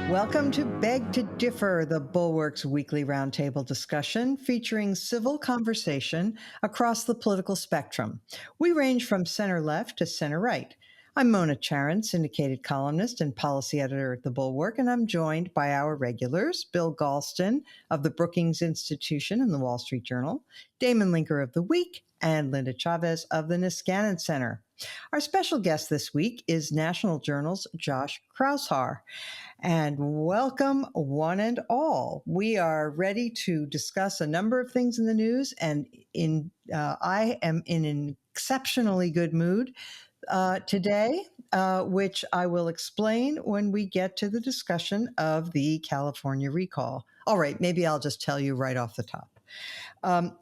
Welcome to Beg to Differ, the Bulwark's weekly roundtable discussion featuring civil conversation across the political spectrum. We range from center left to center right. I'm Mona Charan, syndicated columnist and policy editor at the Bulwark, and I'm joined by our regulars, Bill Galston of the Brookings Institution and the Wall Street Journal, Damon Linker of The Week, and Linda Chavez of the Niskanen Center. Our special guest this week is National Journal's Josh Kraushaar. And welcome, one and all. We are ready to discuss a number of things in the news, and I am in an exceptionally good mood today, which I will explain when we get to the discussion of the California recall. All right, maybe I'll just tell you right off the top.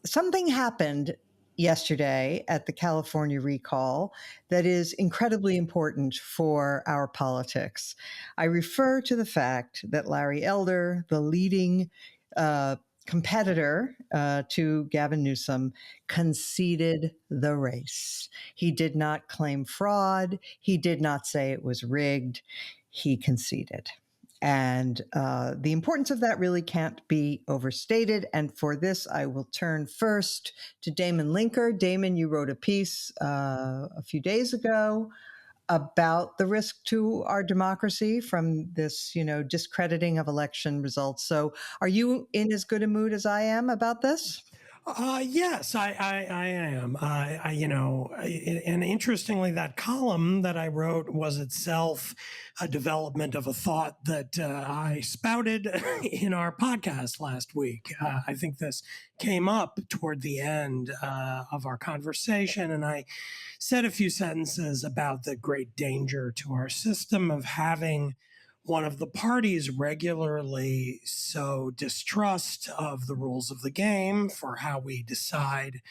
Something happened yesterday at the California recall that is incredibly important for our politics. I refer to the fact that Larry Elder, the leading competitor to Gavin Newsom, conceded the race. He did not claim fraud. He did not say it was rigged. He conceded. And the importance of that really can't be overstated. And for this, I will turn first to Damon Linker. Damon, you wrote a piece a few days ago about the risk to our democracy from this, discrediting of election results. So are you in as good a mood as I am about this? Yes, I am. And interestingly, that column that I wrote was itself a development of a thought that I spouted in our podcast last week. I think this came up toward the end of our conversation, and I said a few sentences about the great danger to our system of having one of the parties regularly sow distrust of the rules of the game for how we decide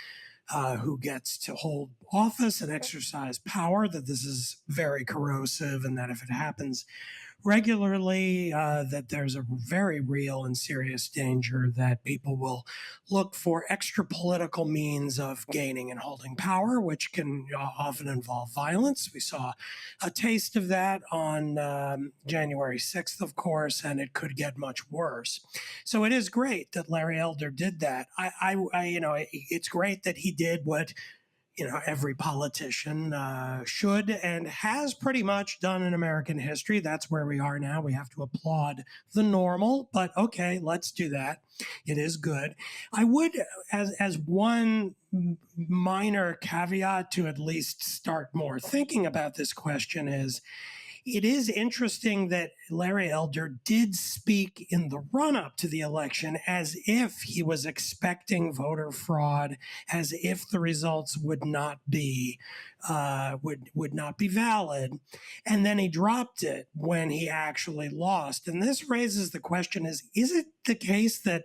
who gets to hold office and exercise power, that this is very corrosive, and that if it happens regularly, that there's a very real and serious danger that people will look for extra political means of gaining and holding power, which can often involve violence. We saw a taste of that on January 6th, of course, and it could get much worse. So it is great that Larry Elder did that. It's great that he did what every politician should and has pretty much done in American history. That's where we are now. We have to applaud the normal, but okay, let's do that. It is good. I would, as one minor caveat to at least start more thinking about this question, is it is interesting that Larry Elder did speak in the run-up to the election as if he was expecting voter fraud, as if the results would not be valid, and then he dropped it when he actually lost. And this raises the question: is it the case that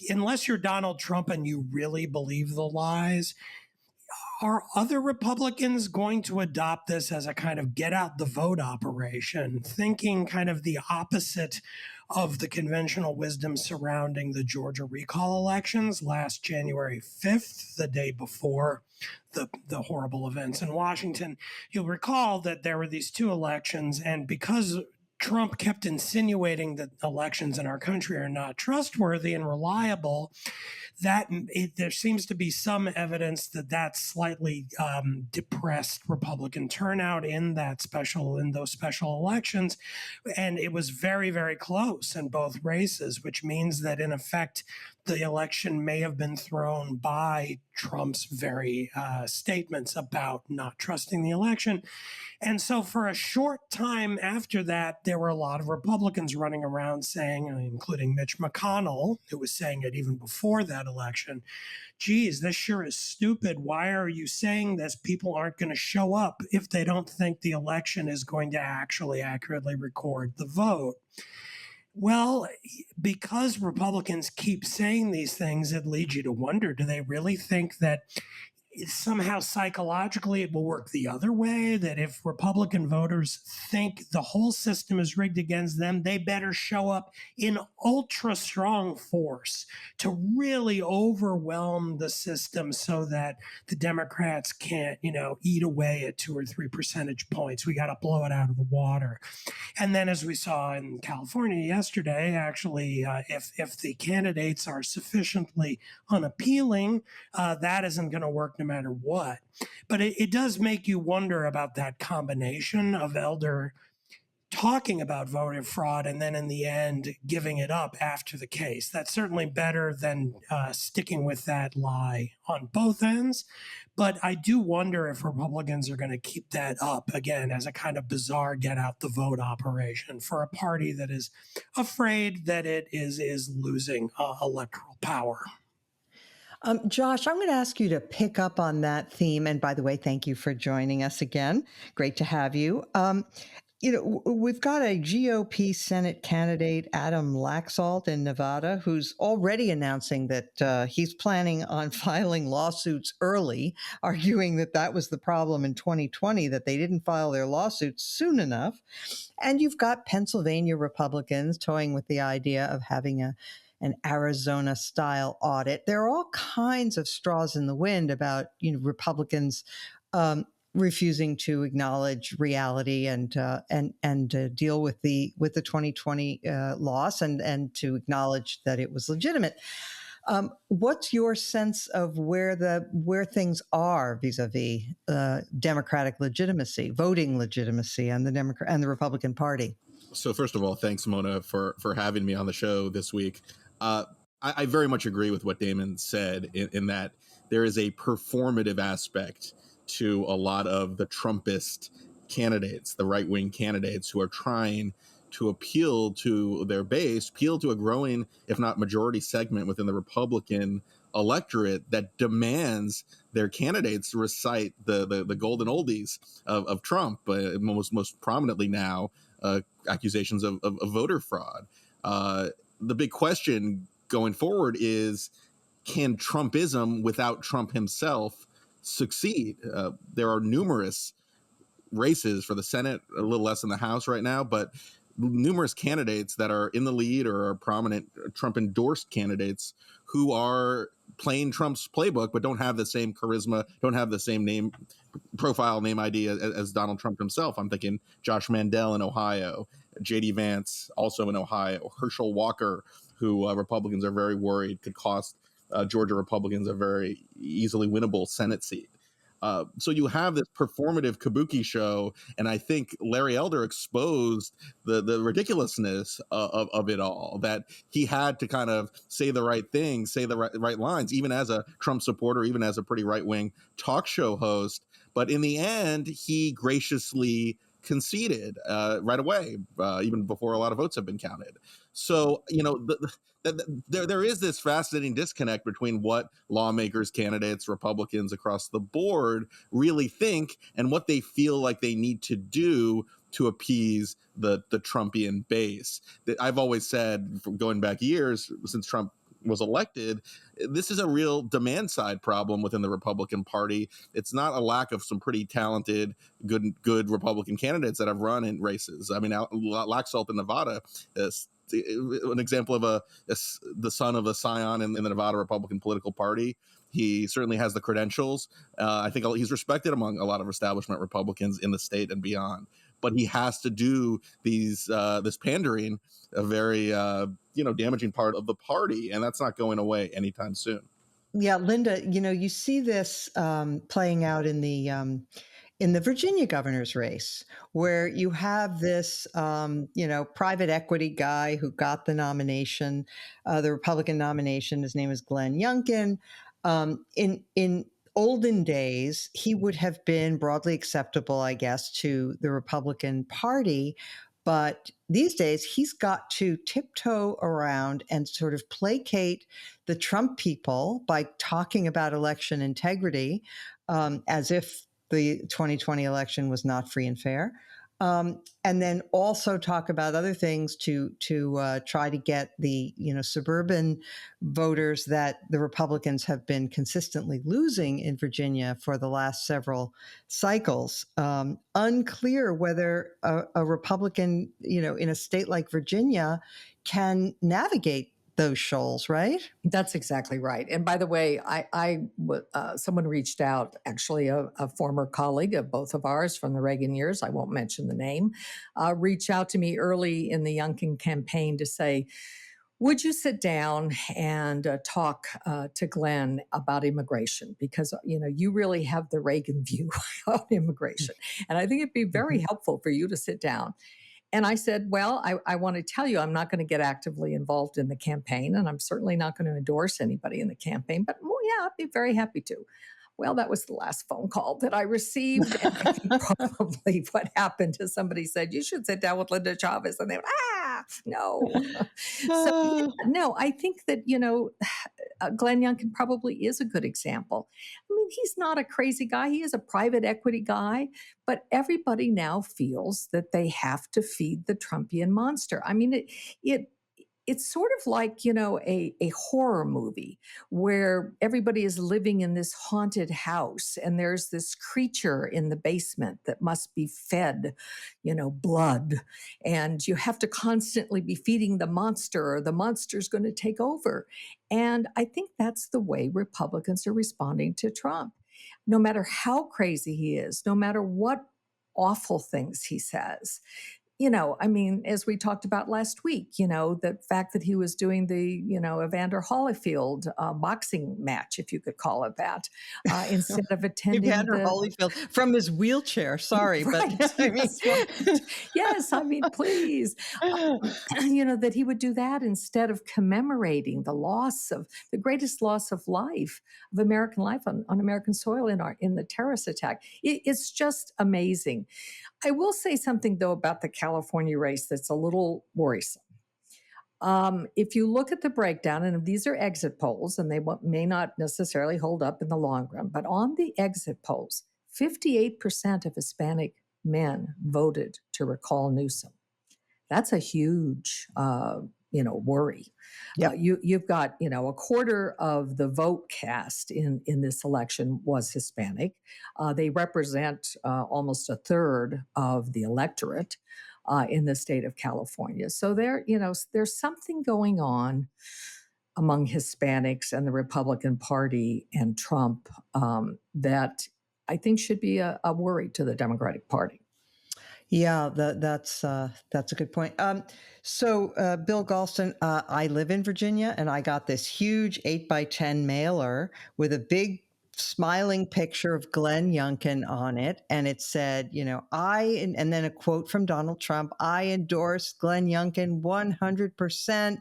unless you're Donald Trump and you really believe the lies, are other Republicans going to adopt this as a kind of get out the vote operation, thinking kind of the opposite of the conventional wisdom surrounding the Georgia recall elections last January 5th, the day before the horrible events in Washington? You'll recall that there were these two elections, and because Trump kept insinuating that elections in our country are not trustworthy and reliable, there seems to be some evidence that slightly depressed Republican turnout in those special elections, and it was very, very close in both races, which means that in effect the election may have been thrown by Trump's very statements about not trusting the election. And so for a short time after that, there were a lot of Republicans running around saying, including Mitch McConnell, who was saying it even before that election, geez, this sure is stupid. Why are you saying this? People aren't going to show up if they don't think the election is going to actually accurately record the vote. Well, because Republicans keep saying these things, it leads you to wonder, do they really think that somehow psychologically it will work the other way, that if Republican voters think the whole system is rigged against them, they better show up in ultra strong force to really overwhelm the system so that the Democrats can't, eat away at 2 or 3 percentage points. We got to blow it out of the water. And then, as we saw in California yesterday, actually, if the candidates are sufficiently unappealing, that isn't going to work no matter what. But it does make you wonder about that combination of Elder talking about voter fraud and then in the end giving it up after the case. That's certainly better than sticking with that lie on both ends. But I do wonder if Republicans are going to keep that up again as a kind of bizarre get out the vote operation for a party that is afraid that it is losing electoral power. Josh, I'm going to ask you to pick up on that theme. And by the way, thank you for joining us again. Great to have you. We've got a GOP Senate candidate, Adam Laxalt in Nevada, who's already announcing that he's planning on filing lawsuits early, arguing that that was the problem in 2020, that they didn't file their lawsuits soon enough. And you've got Pennsylvania Republicans toying with the idea of having an Arizona style audit. There are all kinds of straws in the wind about Republicans refusing to acknowledge reality and deal with the 2020 loss and to acknowledge that it was legitimate. What's your sense of where things are vis-a-vis Democratic legitimacy, voting legitimacy, and the Republican Party? So first of all, thanks, Mona, for having me on the show this week. I very much agree with what Damon said in that there is a performative aspect to a lot of the Trumpist candidates, the right-wing candidates who are trying to appeal to their base, appeal to a growing, if not majority segment within the Republican electorate that demands their candidates recite the golden oldies of Trump, most prominently now, accusations of voter fraud. The big question going forward is, can Trumpism without Trump himself succeed? There are numerous races for the Senate, a little less in the House right now, but numerous candidates that are in the lead or are prominent Trump-endorsed candidates who are playing Trump's playbook, but don't have the same charisma, don't have the same name ID as Donald Trump himself. I'm thinking Josh Mandel in Ohio, J.D. Vance also in Ohio, Herschel Walker, who Republicans are very worried could cost Georgia Republicans a very easily winnable Senate seat. So you have this performative kabuki show, and I think Larry Elder exposed the ridiculousness of it all, that he had to kind of say the right thing, say the right lines, even as a Trump supporter, even as a pretty right-wing talk show host. But in the end, he graciously conceded right away, even before a lot of votes have been counted. So, there is this fascinating disconnect between what lawmakers, candidates, Republicans across the board really think and what they feel like they need to do to appease the Trumpian base. I've always said, going back years since Trump was elected, this is a real demand side problem within the Republican Party. It's not a lack of some pretty talented, good Republican candidates that have run in races. I mean, Laxalt in Nevada is an example of the son of a scion in the Nevada Republican political party. He certainly has the credentials. I think he's respected among a lot of establishment Republicans in the state and beyond. But he has to do this pandering, a very damaging part of the party, and that's not going away anytime soon. Yeah, Linda, you see this playing out in the Virginia governor's race, where you have this, private equity guy who got the nomination, the Republican nomination. His name is Glenn Youngkin. In olden days, he would have been broadly acceptable, I guess, to the Republican Party. But these days, he's got to tiptoe around and sort of placate the Trump people by talking about election integrity, as if the 2020 election was not free and fair. And then also talk about other things to try to get the suburban voters that the Republicans have been consistently losing in Virginia for the last several cycles. Unclear whether a Republican, in a state like Virginia, can navigate those shoals, right? That's exactly right. And by the way, someone reached out, actually a former colleague of both of ours from the Reagan years, I won't mention the name, reached out to me early in the Youngkin campaign to say, would you sit down and talk to Glenn about immigration? Because, you really have the Reagan view on immigration. And I think it'd be very helpful for you to sit down. And I said, well, I want to tell you, I'm not going to get actively involved in the campaign, and I'm certainly not going to endorse anybody in the campaign, but yeah, I'd be very happy to. Well, that was the last phone call that I received. And I think probably what happened is somebody said, you should sit down with Linda Chavez. And they went, no. No, I think that, Glenn Youngkin probably is a good example. I mean, he's not a crazy guy. He is a private equity guy, but everybody now feels that they have to feed the Trumpian monster. I mean, it's sort of like, a horror movie where everybody is living in this haunted house and there's this creature in the basement that must be fed, blood. And you have to constantly be feeding the monster or the monster's going to take over. And I think that's the way Republicans are responding to Trump. No matter how crazy he is, no matter what awful things he says, I mean, as we talked about last week, the fact that he was doing the, Evander Holyfield boxing match, if you could call it that, instead of attending Evander Holyfield from his wheelchair. Sorry, right, but I mean, yes, I mean, please, that he would do that instead of commemorating the greatest loss of life, of American life on American soil in the terrorist attack. It's just amazing. I will say something, though, about the California race that's a little worrisome. If you look at the breakdown, and these are exit polls, and they may not necessarily hold up in the long run, but on the exit polls, 58% of Hispanic men voted to recall Newsom. That's a huge worry. Yep. You've got, a quarter of the vote cast in this election was Hispanic. They represent almost a third of the electorate in the state of California. So there's something going on among Hispanics and the Republican Party and Trump that I think should be a worry to the Democratic Party. Yeah, that's a good point. So, Bill Galston, I live in Virginia, and I got this huge 8x10 mailer with a big smiling picture of Glenn Youngkin on it, and it said, and then a quote from Donald Trump: "I endorse Glenn Youngkin 100%."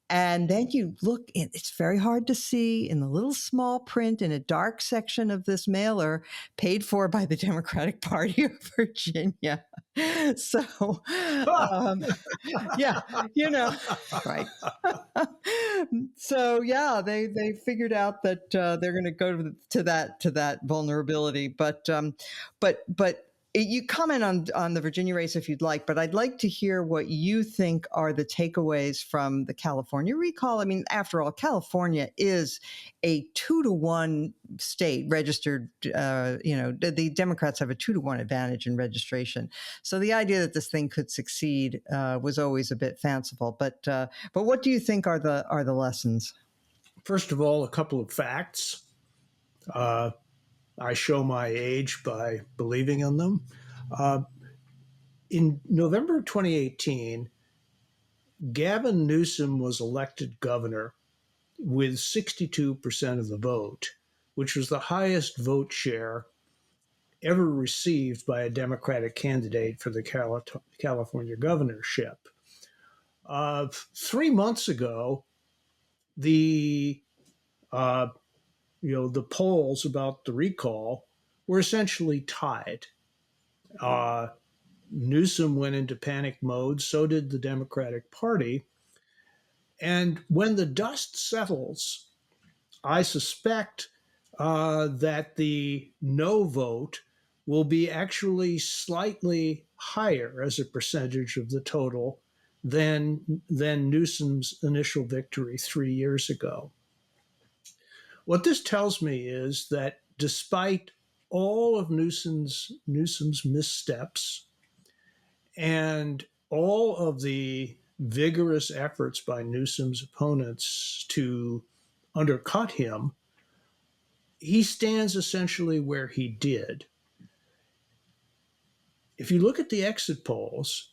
And then you look, it's very hard to see in the little small print in a dark section of this mailer, paid for by the Democratic Party of Virginia. So, yeah, Right. So yeah, they figured out that they're going to go to that vulnerability, but you comment on the Virginia race if you'd like, but I'd like to hear what you think are the takeaways from the California recall. I mean, after all, California is a 2-to-1 state registered. The Democrats have a 2-to-1 advantage in registration. So the idea that this thing could succeed was always a bit fanciful. But what do you think are the lessons? First of all, a couple of facts. I show my age by believing in them. In November 2018, Gavin Newsom was elected governor with 62% of the vote, which was the highest vote share ever received by a Democratic candidate for the California governorship. 3 months ago, the polls about the recall were essentially tied. Newsom went into panic mode, so did the Democratic Party. And when the dust settles, I suspect that the no vote will be actually slightly higher as a percentage of the total than Newsom's initial victory 3 years ago. What this tells me is that despite all of Newsom's missteps and all of the vigorous efforts by Newsom's opponents to undercut him, he stands essentially where he did. If you look at the exit polls,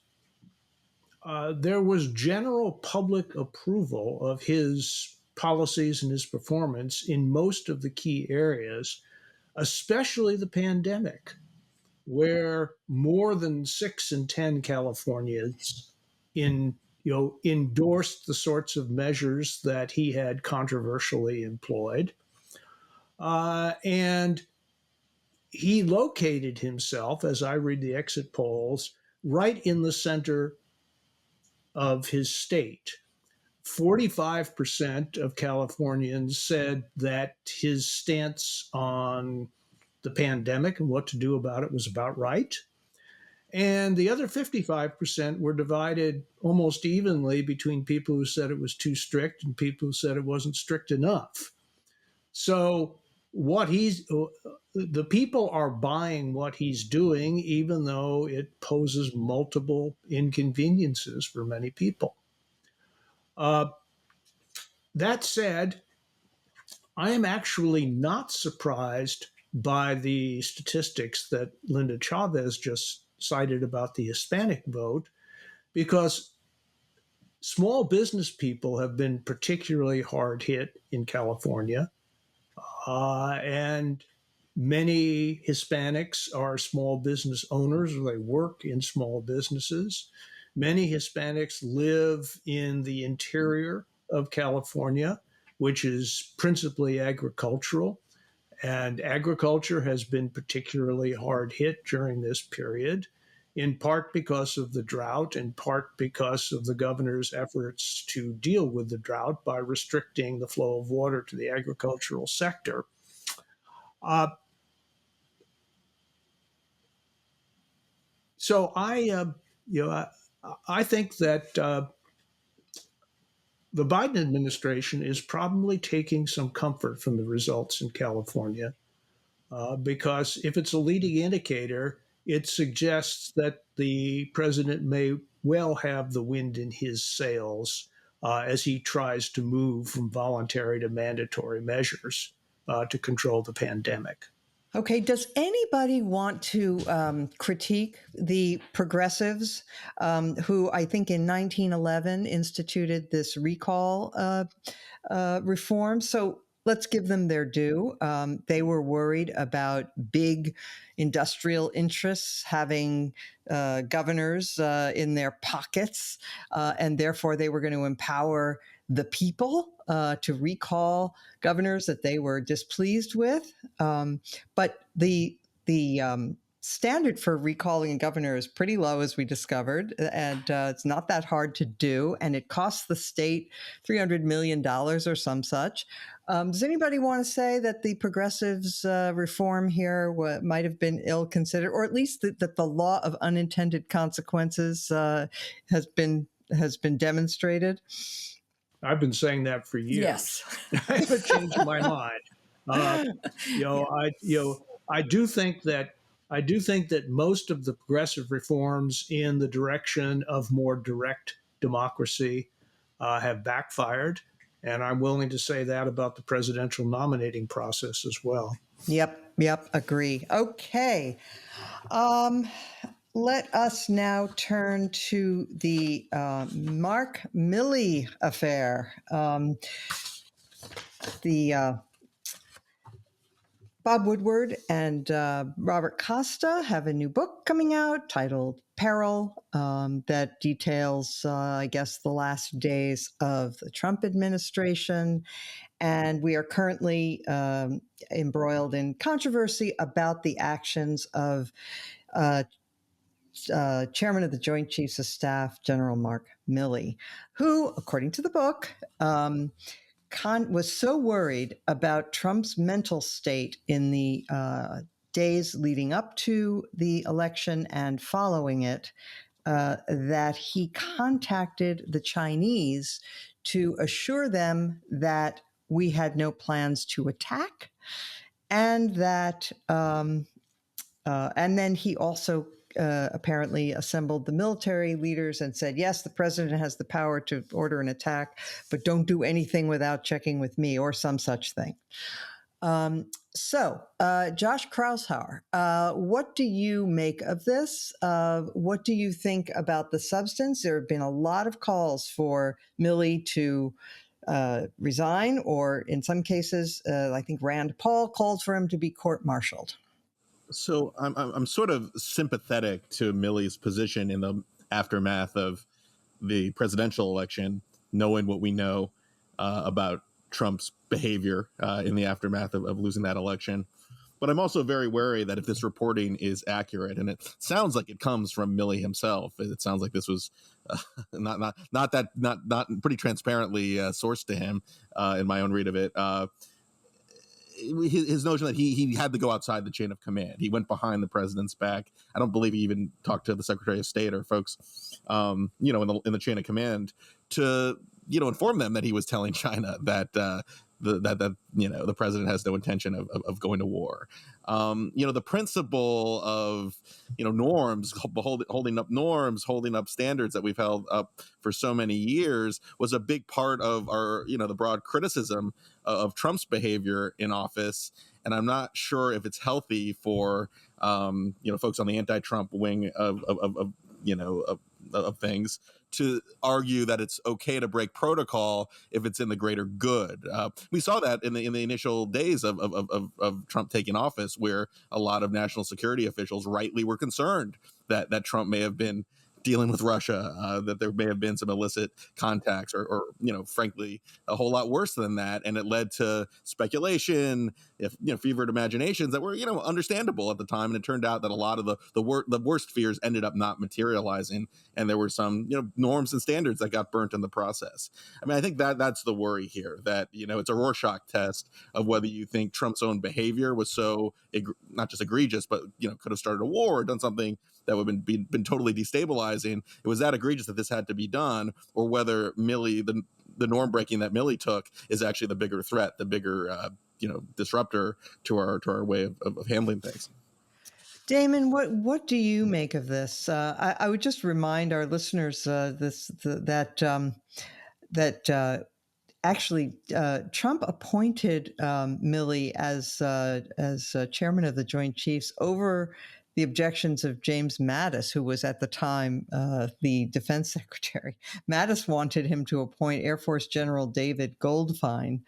there was general public approval of his policies and his performance in most of the key areas, especially the pandemic, where more than 6 in 10 Californians endorsed the sorts of measures that he had controversially employed. And he located himself, as I read the exit polls, right in the center of his state. 45% of Californians said that his stance on the pandemic and what to do about it was about right. And the other 55% were divided almost evenly between people who said it was too strict and people who said it wasn't strict enough. So the people are buying what he's doing, even though it poses multiple inconveniences for many people. That said, I am actually not surprised by the statistics that Linda Chavez just cited about the Hispanic vote, because small business people have been particularly hard hit in California. And many Hispanics are small business owners, or they work in small businesses. Many Hispanics live in the interior of California, which is principally agricultural. And agriculture has been particularly hard hit during this period, in part because of the drought, in part because of the governor's efforts to deal with the drought by restricting the flow of water to the agricultural sector. So I think that the Biden administration is probably taking some comfort from the results in California, because if it's a leading indicator, it suggests that the president may well have the wind in his sails as he tries to move from voluntary to mandatory measures to control the pandemic. Okay, does anybody want to critique the progressives who I think in 1911 instituted this recall reform? So let's give them their due. They were worried about big industrial interests having governors in their pockets, and therefore they were going to empower the people to recall governors that they were displeased with. But the standard for recalling a governor is pretty low, as we discovered, and it's not that hard to do, and it costs the state $300 million or some such. Does anybody want to say that the progressives' reform here might have been ill-considered, or at least that the law of unintended consequences has been demonstrated? I've been saying that for years. Yes. I haven't changed my mind. I do think that most of the progressive reforms in the direction of more direct democracy have backfired, and I'm willing to say that about the presidential nominating process as well. Yep, agree. Okay. Let us now turn to the Mark Milley affair. Bob Woodward and Robert Costa have a new book coming out titled Peril that details, I guess, the last days of the Trump administration. And we are currently embroiled in controversy about the actions of Chairman of the Joint Chiefs of Staff, General Mark Milley, who, according to the book, was so worried about Trump's mental state in the days leading up to the election and following it, that he contacted the Chinese to assure them that we had no plans to attack, and that, and then he also apparently assembled the military leaders and said, yes, the president has the power to order an attack, but don't do anything without checking with me, or some such thing. Josh Kraushaar, what do you make of this? What do you think about the substance? There have been a lot of calls for Milley to resign, or in some cases, I think Rand Paul called for him to be court-martialed. So I'm sort of sympathetic to Milley's position in the aftermath of the presidential election, knowing what we know about Trump's behavior in the aftermath of losing that election. But I'm also very wary that if this reporting is accurate, and it sounds like it comes from Milley himself, it sounds like this was not pretty transparently sourced to him in my own read of it. His notion that he had to go outside the chain of command. He went behind the president's back. I don't believe he even talked to the Secretary of State or folks, in the chain of command to, inform them that he was telling China that the president has no intention of going to war. The principle of, norms, holding up norms, holding up standards that we've held up for so many years was a big part of our, the broad criticism of Trump's behavior in office. And I'm not sure if it's healthy for, folks on the anti-Trump wing of things to argue that it's okay to break protocol if it's in the greater good. We saw that in the initial days of Trump taking office, where a lot of national security officials rightly were concerned that Trump may have been dealing with Russia, that there may have been some illicit contacts, or frankly, a whole lot worse than that. And it led to speculation, fevered imaginations that were, understandable at the time. And it turned out that a lot of the worst fears ended up not materializing. And there were some, norms and standards that got burnt in the process. I mean, I think that's the worry here, that, it's a Rorschach test of whether you think Trump's own behavior was so not just egregious, but, could have started a war or done something that would have been totally destabilizing. It was that egregious that this had to be done, or whether Milley, the norm breaking that Milley took, is actually the bigger threat, the bigger disruptor to our way of handling things. Damon, what do you make of this? I would just remind our listeners that actually Trump appointed Milley as chairman of the Joint Chiefs over the objections of James Mattis, who was at the time the defense secretary. Mattis wanted him to appoint Air Force General David Goldfein,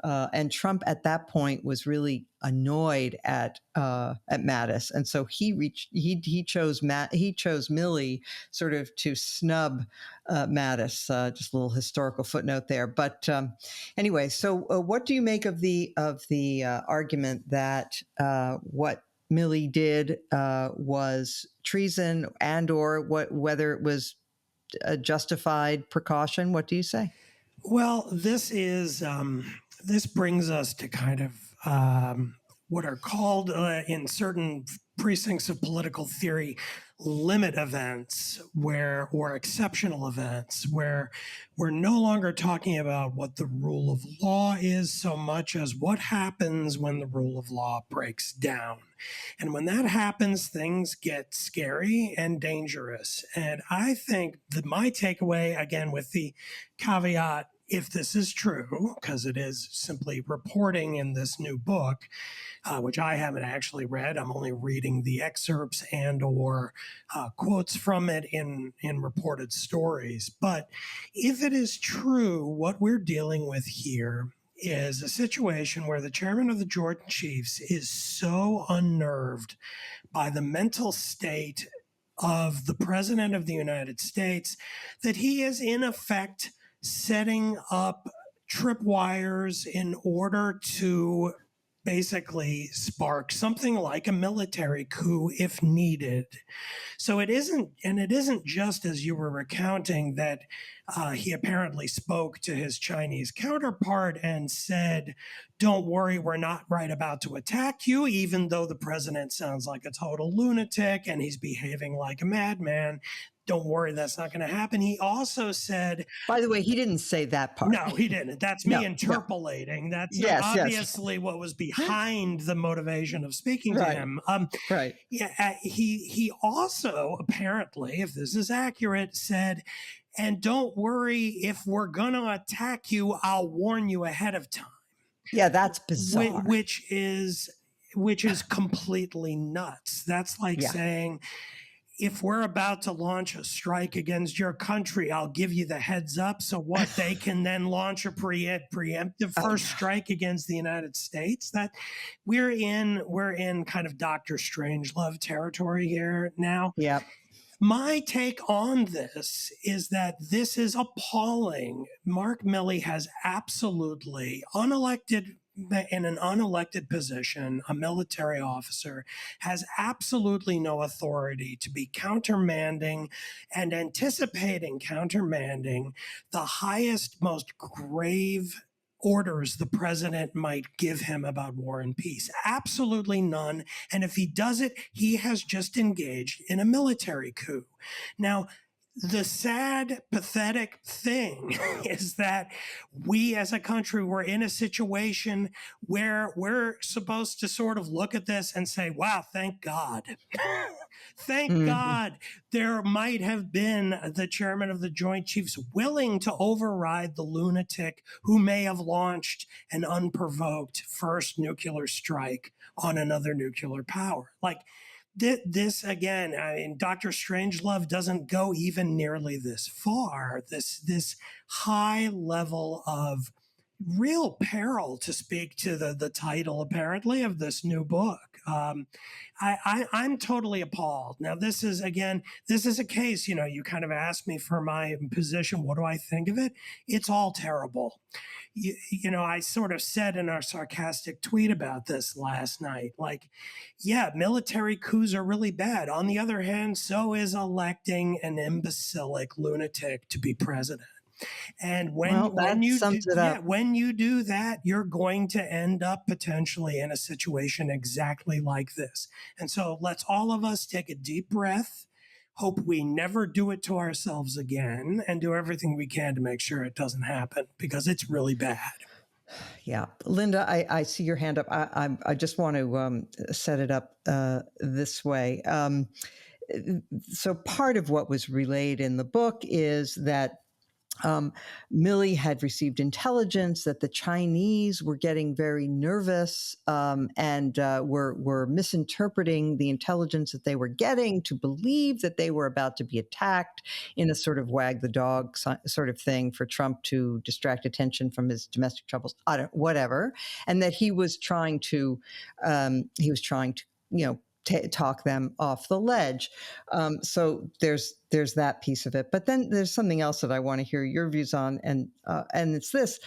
and Trump at that point was really annoyed at Mattis, and so he chose Milley sort of to snub Mattis. Just a little historical footnote there. But anyway, so what do you make of the argument that what Milley did was treason, and or whether it was a justified precaution? What do you say? Well, this brings us to kind of what are called in certain precincts of political theory limit events, or exceptional events, where we're no longer talking about what the rule of law is so much as what happens when the rule of law breaks down. And when that happens, things get scary and dangerous. And I think that my takeaway, again, with the caveat, if this is true, because it is simply reporting in this new book, which I haven't actually read. I'm only reading the excerpts and or quotes from it in reported stories. But if it is true, what we're dealing with here is a situation where the chairman of the Joint Chiefs is so unnerved by the mental state of the president of the United States that he is in effect setting up tripwires in order to basically spark something like a military coup if needed. So it isn't just, as you were recounting, that he apparently spoke to his Chinese counterpart and said, "Don't worry, we're not right about to attack you, even though the president sounds like a total lunatic and he's behaving like a madman. Don't worry, that's not going to happen." He also said, By the way, he didn't say that part. no, he didn't. That's No, me no. interpolating. That's Yes, yes. obviously what was behind the motivation of speaking to Right. him. Right. Yeah, he also apparently, if this is accurate, said, "And don't worry, if we're going to attack you, I'll warn you ahead of time." Yeah, that's bizarre. Which is completely nuts. That's like Yeah. saying, if we're about to launch a strike against your country, I'll give you the heads up. So what, they can then launch a preemptive first strike against the United States? That we're in kind of Dr. Strangelove territory here now. Yeah. My take on this is that this is appalling. Mark Milley has absolutely in an unelected position, a military officer, has absolutely no authority to be countermanding and anticipating countermanding the highest, most grave orders the president might give him about war and peace. Absolutely none. And if he does it, he has just engaged in a military coup. Now, the sad, pathetic thing is that we as a country were in a situation where we're supposed to sort of look at this and say, wow, thank God. Thank God there might have been the chairman of the Joint Chiefs willing to override the lunatic who may have launched an unprovoked first nuclear strike on another nuclear power. Like, this again, I mean, Dr. Strangelove doesn't go even nearly this far. This high level of real peril, to speak to the title apparently of this new book. I'm totally appalled. Now, this is a case. You kind of asked me for my position. What do I think of it? It's all terrible. I sort of said in our sarcastic tweet about this last night, like, yeah, military coups are really bad. On the other hand, so is electing an imbecilic lunatic to be president. And when you do that, you're going to end up potentially in a situation exactly like this. And so let's all of us take a deep breath, hope we never do it to ourselves again, and do everything we can to make sure it doesn't happen, because it's really bad. Yeah. Linda, I see your hand up. I just want to set it up this way. So part of what was relayed in the book is that Milley had received intelligence that the Chinese were getting very nervous and were misinterpreting the intelligence that they were getting to believe that they were about to be attacked in a sort of wag the dog sort of thing for Trump to distract attention from his domestic troubles, whatever, and that he was trying to talk them off the ledge. So there's that piece of it. But then there's something else that I want to hear your views on, and it's this.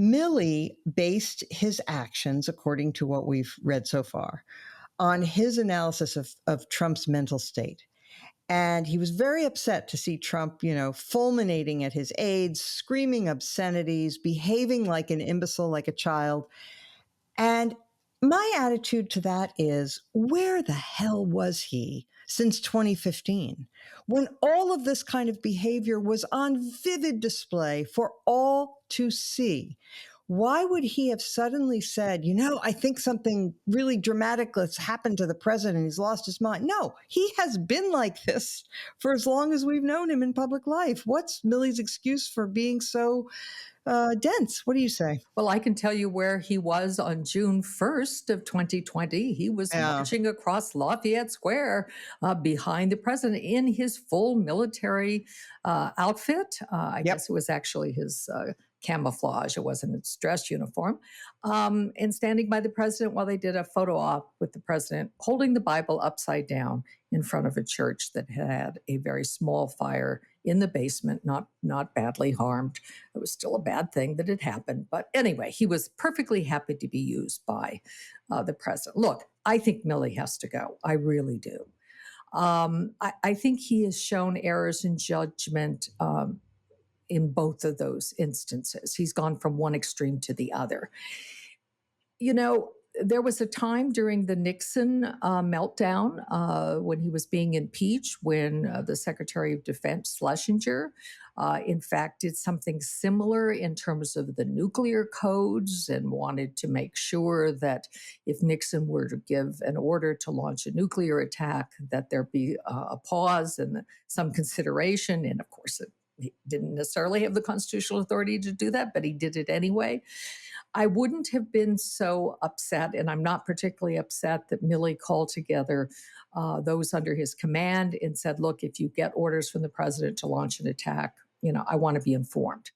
Milley based his actions, according to what we've read so far, on his analysis of Trump's mental state. And he was very upset to see Trump, fulminating at his aides, screaming obscenities, behaving like an imbecile, like a child. And my attitude to that is, where the hell was he since 2015, when all of this kind of behavior was on vivid display for all to see? Why would he have suddenly said, I think something really dramatic has happened to the president, he's lost his mind? No, he has been like this for as long as we've known him in public life. What's Milley's excuse for being so dense? What do you say? Well, I can tell you where he was on June 1st of 2020. He was marching across Lafayette Square behind the president in his full military outfit. I guess it was actually his camouflage. It wasn't its dress uniform. And standing by the president while they did a photo op with the president holding the Bible upside down in front of a church that had a very small fire in the basement, not badly harmed. It was still a bad thing that it happened. But anyway, he was perfectly happy to be used by the president. Look, I think Milley has to go. I really do. I think he has shown errors in judgment in both of those instances. He's gone from one extreme to the other. You know, there was a time during the Nixon meltdown when he was being impeached, when the Secretary of Defense Schlesinger, in fact, did something similar in terms of the nuclear codes and wanted to make sure that if Nixon were to give an order to launch a nuclear attack, that there be a pause and some consideration. And of course, he didn't necessarily have the constitutional authority to do that, but he did it anyway. I wouldn't have been so upset, and I'm not particularly upset that Milley called together those under his command and said, look, if you get orders from the president to launch an attack, I want to be informed.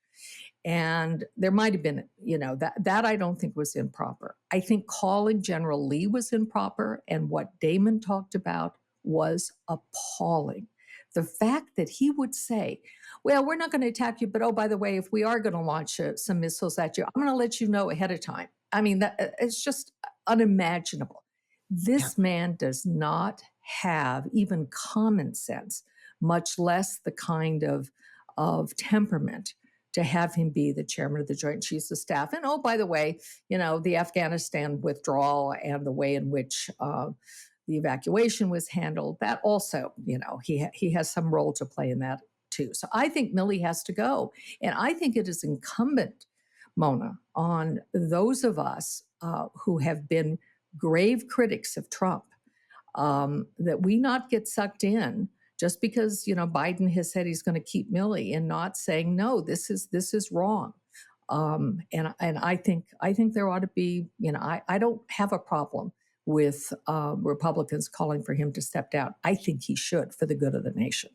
And there might have been, that I don't think was improper. I think calling General Lee was improper, and what Damon talked about was appalling. The fact that he would say, well, we're not going to attack you, but oh, by the way, if we are going to launch some missiles at you, I'm going to let you know ahead of time. I mean, it's just unimaginable. This man does not have even common sense, much less the kind of temperament to have him be the chairman of the Joint Chiefs of Staff. And oh, by the way, the Afghanistan withdrawal and the way in which the evacuation was handled, that also, he has some role to play in that too. So I think Milley has to go. And I think it is incumbent, Mona, on those of us who have been grave critics of Trump, that we not get sucked in just because, Biden has said he's going to keep Milley, and not saying, no, this is wrong. And I think there ought to be, I don't have a problem with Republicans calling for him to step down. I think he should, for the good of the nation.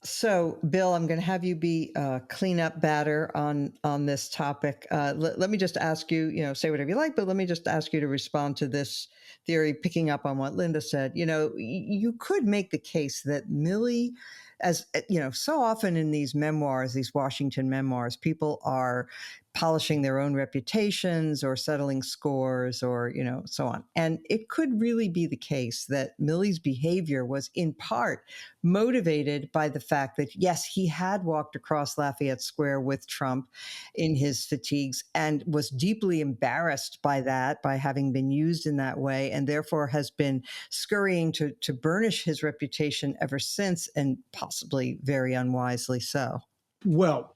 So, Bill, I'm going to have you be cleanup batter on this topic. Let me just ask you, say whatever you like, but let me just ask you to respond to this theory, picking up on what Linda said. You could make the case that Milley, as so often in these memoirs, these Washington memoirs, people are polishing their own reputations or settling scores or, so on. And it could really be the case that Milley's behavior was in part motivated by the fact that, yes, he had walked across Lafayette Square with Trump in his fatigues and was deeply embarrassed by that, by having been used in that way, and therefore has been scurrying to burnish his reputation ever since, and possibly very unwisely so. Well,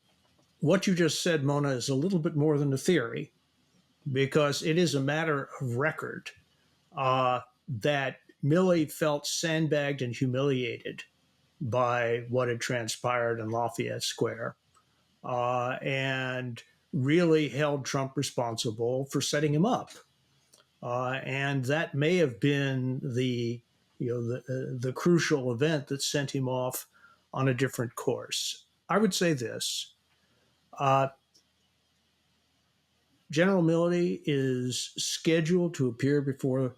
what you just said, Mona, is a little bit more than a theory, because it is a matter of record that Milley felt sandbagged and humiliated by what had transpired in Lafayette Square, and really held Trump responsible for setting him up. And that may have been the crucial event that sent him off on a different course. I would say this. General Milley is scheduled to appear before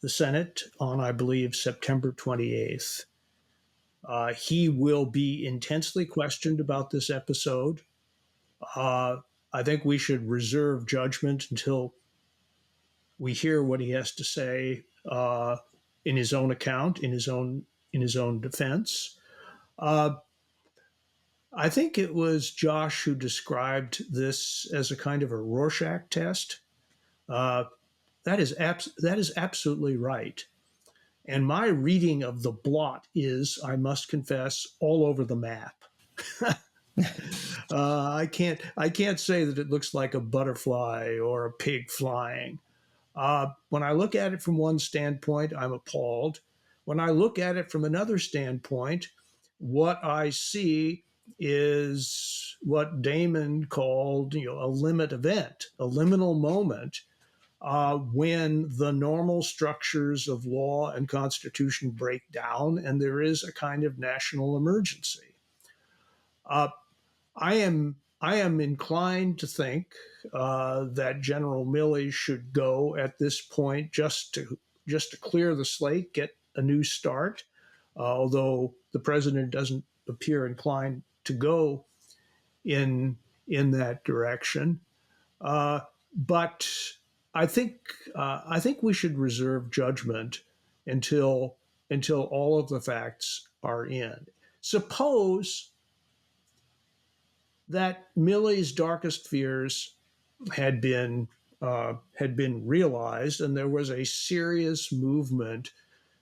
the Senate on, I believe, September 28th. He will be intensely questioned about this episode. I think we should reserve judgment until we hear what he has to say in his own account, in his own defense. I think it was Josh who described this as a kind of a Rorschach test. That is absolutely right. And my reading of the blot is, I must confess, all over the map. I can't say that it looks like a butterfly or a pig flying. When I look at it from one standpoint, I'm appalled. When I look at it from another standpoint, what I see is what Damon called, a limit event, a liminal moment, when the normal structures of law and constitution break down and there is a kind of national emergency. I am inclined to think that General Milley should go at this point just to clear the slate, get a new start. Although the president doesn't appear inclined to go in that direction, but I think we should reserve judgment until all of the facts are in. Suppose that Milley's darkest fears had been realized, and there was a serious movement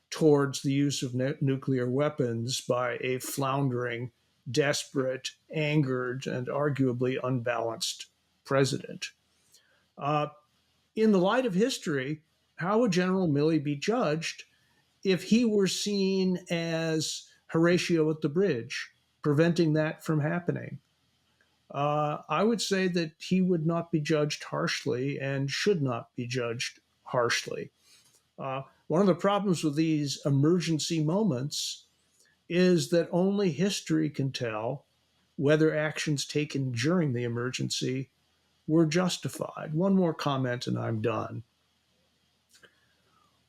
towards the use of nuclear weapons by a floundering, desperate, angered, and arguably unbalanced president. Uh, in the light of history, how would General Milley be judged if he were seen as Horatio at the bridge, preventing that from happening? I would say that he would not be judged harshly and should not be judged harshly. One of the problems with these emergency moments is that only history can tell whether actions taken during the emergency were justified. One more comment and I'm done.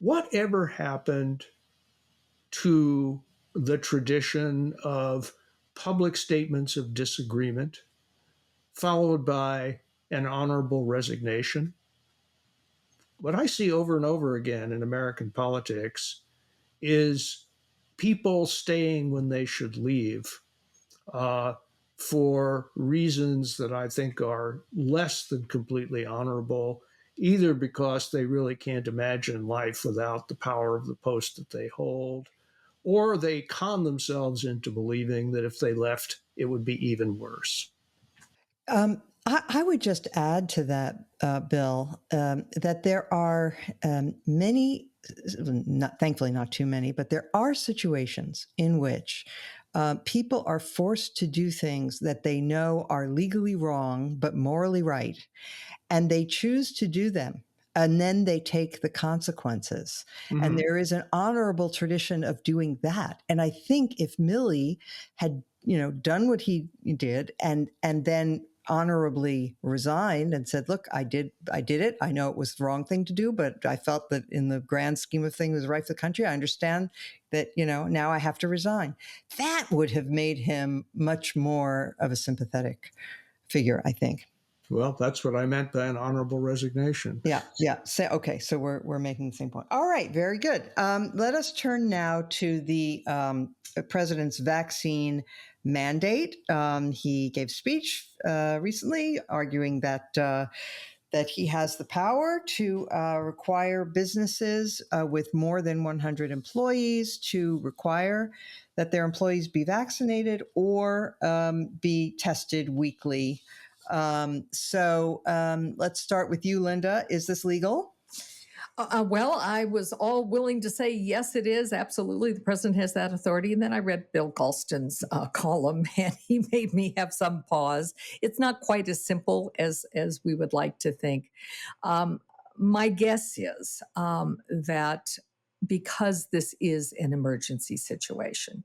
Whatever happened to the tradition of public statements of disagreement, followed by an honorable resignation? What I see over and over again in American politics is people staying when they should leave for reasons that I think are less than completely honorable, either because they really can't imagine life without the power of the post that they hold, or they con themselves into believing that if they left, it would be even worse. I would just add to that, Bill, that there are many, thankfully not too many, but there are situations in which people are forced to do things that they know are legally wrong but morally right, and they choose to do them. And then they take the consequences. Mm-hmm. And there is an honorable tradition of doing that. And I think if Milley had, done what he did and then honorably resigned and said, look, I did it. I know it was the wrong thing to do, but I felt that in the grand scheme of things, it was right for the country. I understand that, now I have to resign. That would have made him much more of a sympathetic figure, I think. Well, that's what I meant by an honorable resignation. Yeah. So we're making the same point. All right, very good. Let us turn now to the president's vaccine mandate. He gave a speech recently arguing that he has the power to require businesses with more than 100 employees to require that their employees be vaccinated or be tested weekly. So let's start with you, Linda. Is this legal? Well, I was all willing to say, yes, it is. Absolutely. The president has that authority. And then I read Bill Galston's column and he made me have some pause. It's not quite as simple as we would like to think. My guess is that because this is an emergency situation,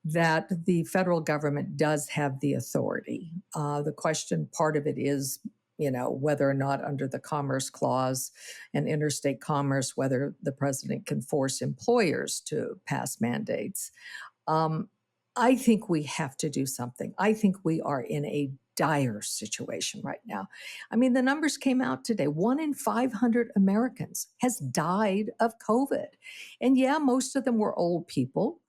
that the federal government does have the authority. The question, part of it is, whether or not under the Commerce Clause and interstate commerce, whether the president can force employers to pass mandates. I think we have to do something. I think we are in a dire situation right now. I mean, the numbers came out today. 1 in 500 Americans has died of COVID. And yeah, most of them were old people.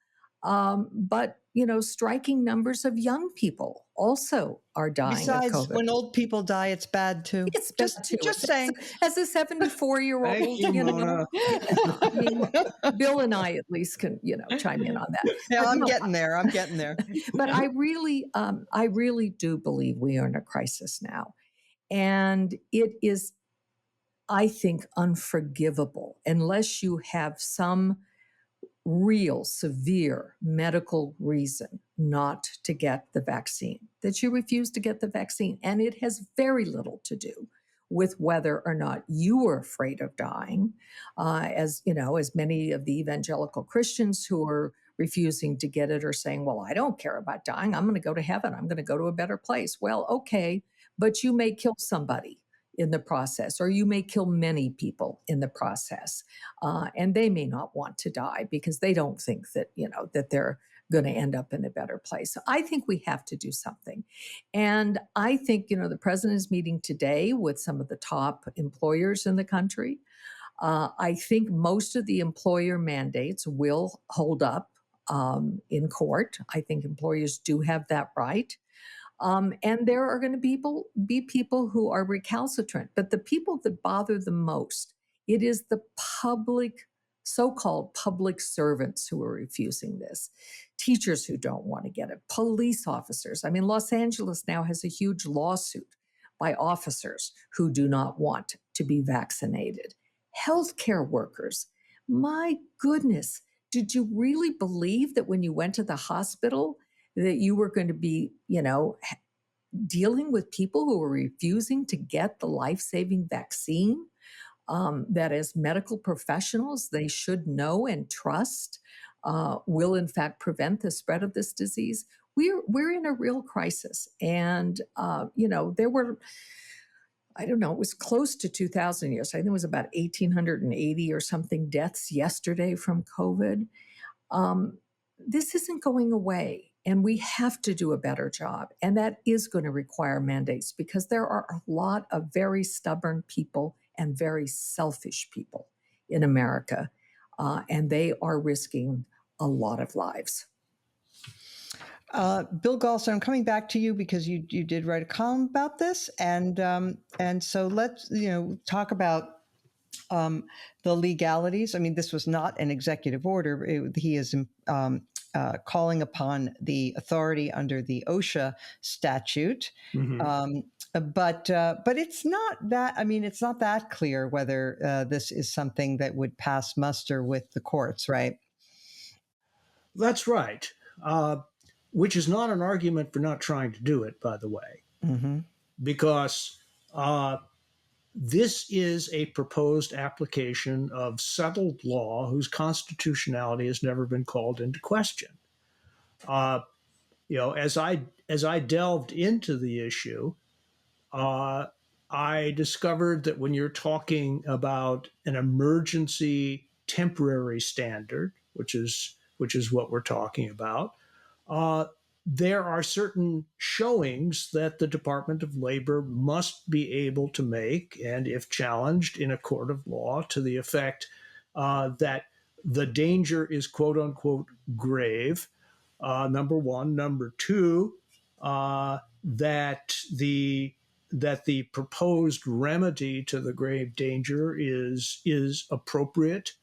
But, striking numbers of young people also are dying Besides, of COVID. when old people die, it's bad too. It's bad too. Just saying. As a 74-year-old, I mean, Bill and I at least can, chime in on that. Yeah, I'm getting there. But I really do believe we are in a crisis now. And it is, I think, unforgivable unless you have some real severe medical reason not to get the vaccine, that you refuse to get the vaccine. And it has very little to do with whether or not you are afraid of dying, as many of the evangelical Christians who are refusing to get it are saying, well, I don't care about dying. I'm going to go to heaven. I'm going to go to a better place. Well, okay, but you may kill somebody in the process, or you may kill many people in the process. And they may not want to die because they don't think that, that they're going to end up in a better place. So I think we have to do something. And I think, the president is meeting today with some of the top employers in the country. I think most of the employer mandates will hold up in court. I think employers do have that right. And there are going to be people who are recalcitrant, but the people that bother the most, it is the public, so-called public servants who are refusing this, teachers who don't want to get it, police officers. I mean, Los Angeles now has a huge lawsuit by officers who do not want to be vaccinated. Healthcare workers, my goodness, did you really believe that when you went to the hospital that you were going to be, dealing with people who were refusing to get the life-saving vaccine? That as medical professionals, they should know and trust will in fact prevent the spread of this disease. We're in a real crisis. And, there were, I don't know, it was close to 2,000 years. I think it was about 1,880 or something deaths yesterday from COVID. This isn't going away, and we have to do a better job. And that is going to require mandates, because there are a lot of very stubborn people and very selfish people in America, and they are risking a lot of lives. Bill Galston, I'm coming back to you because you did write a column about this, and so let's talk about the legalities. I mean, this was not an executive order. He is calling upon the authority under the OSHA statute. Mm-hmm. But it's not that. I mean, it's not that clear whether this is something that would pass muster with the courts, right? That's right. Which is not an argument for not trying to do it, by the way, Mm-hmm. because this is a proposed application of settled law whose constitutionality has never been called into question. As I delved into the issue, I discovered that when you're talking about an emergency temporary standard, which is what we're talking about, there are certain showings that the Department of Labor must be able to make, and if challenged in a court of law, to the effect that the danger is quote unquote grave. Number one. Number two, that the proposed remedy to the grave danger is appropriate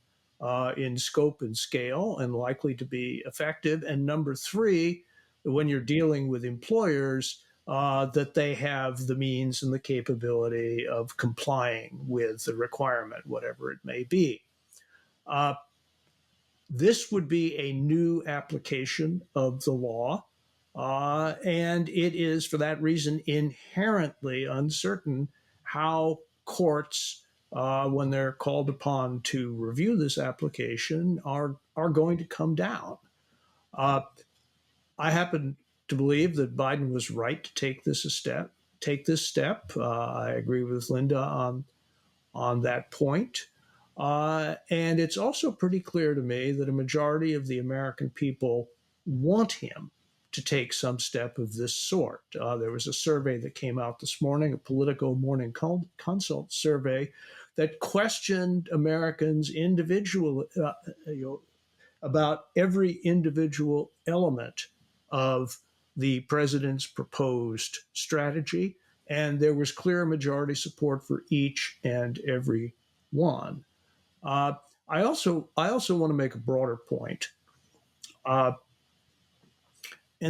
in scope and scale and likely to be effective. And number three, when you're dealing with employers, that they have the means and the capability of complying with the requirement, whatever it may be. This would be a new application of the law, and it is, for that reason, inherently uncertain how courts, when they're called upon to review this application, are going to come down. I happen to believe that Biden was right to take this step. I agree with Linda on that point. And it's also pretty clear to me that a majority of the American people want him to take some step of this sort. There was a survey that came out this morning, a Politico Morning Consult survey, that questioned Americans about every individual element of the president's proposed strategy, and there was clear majority support for each and every one. I also want to make a broader point, and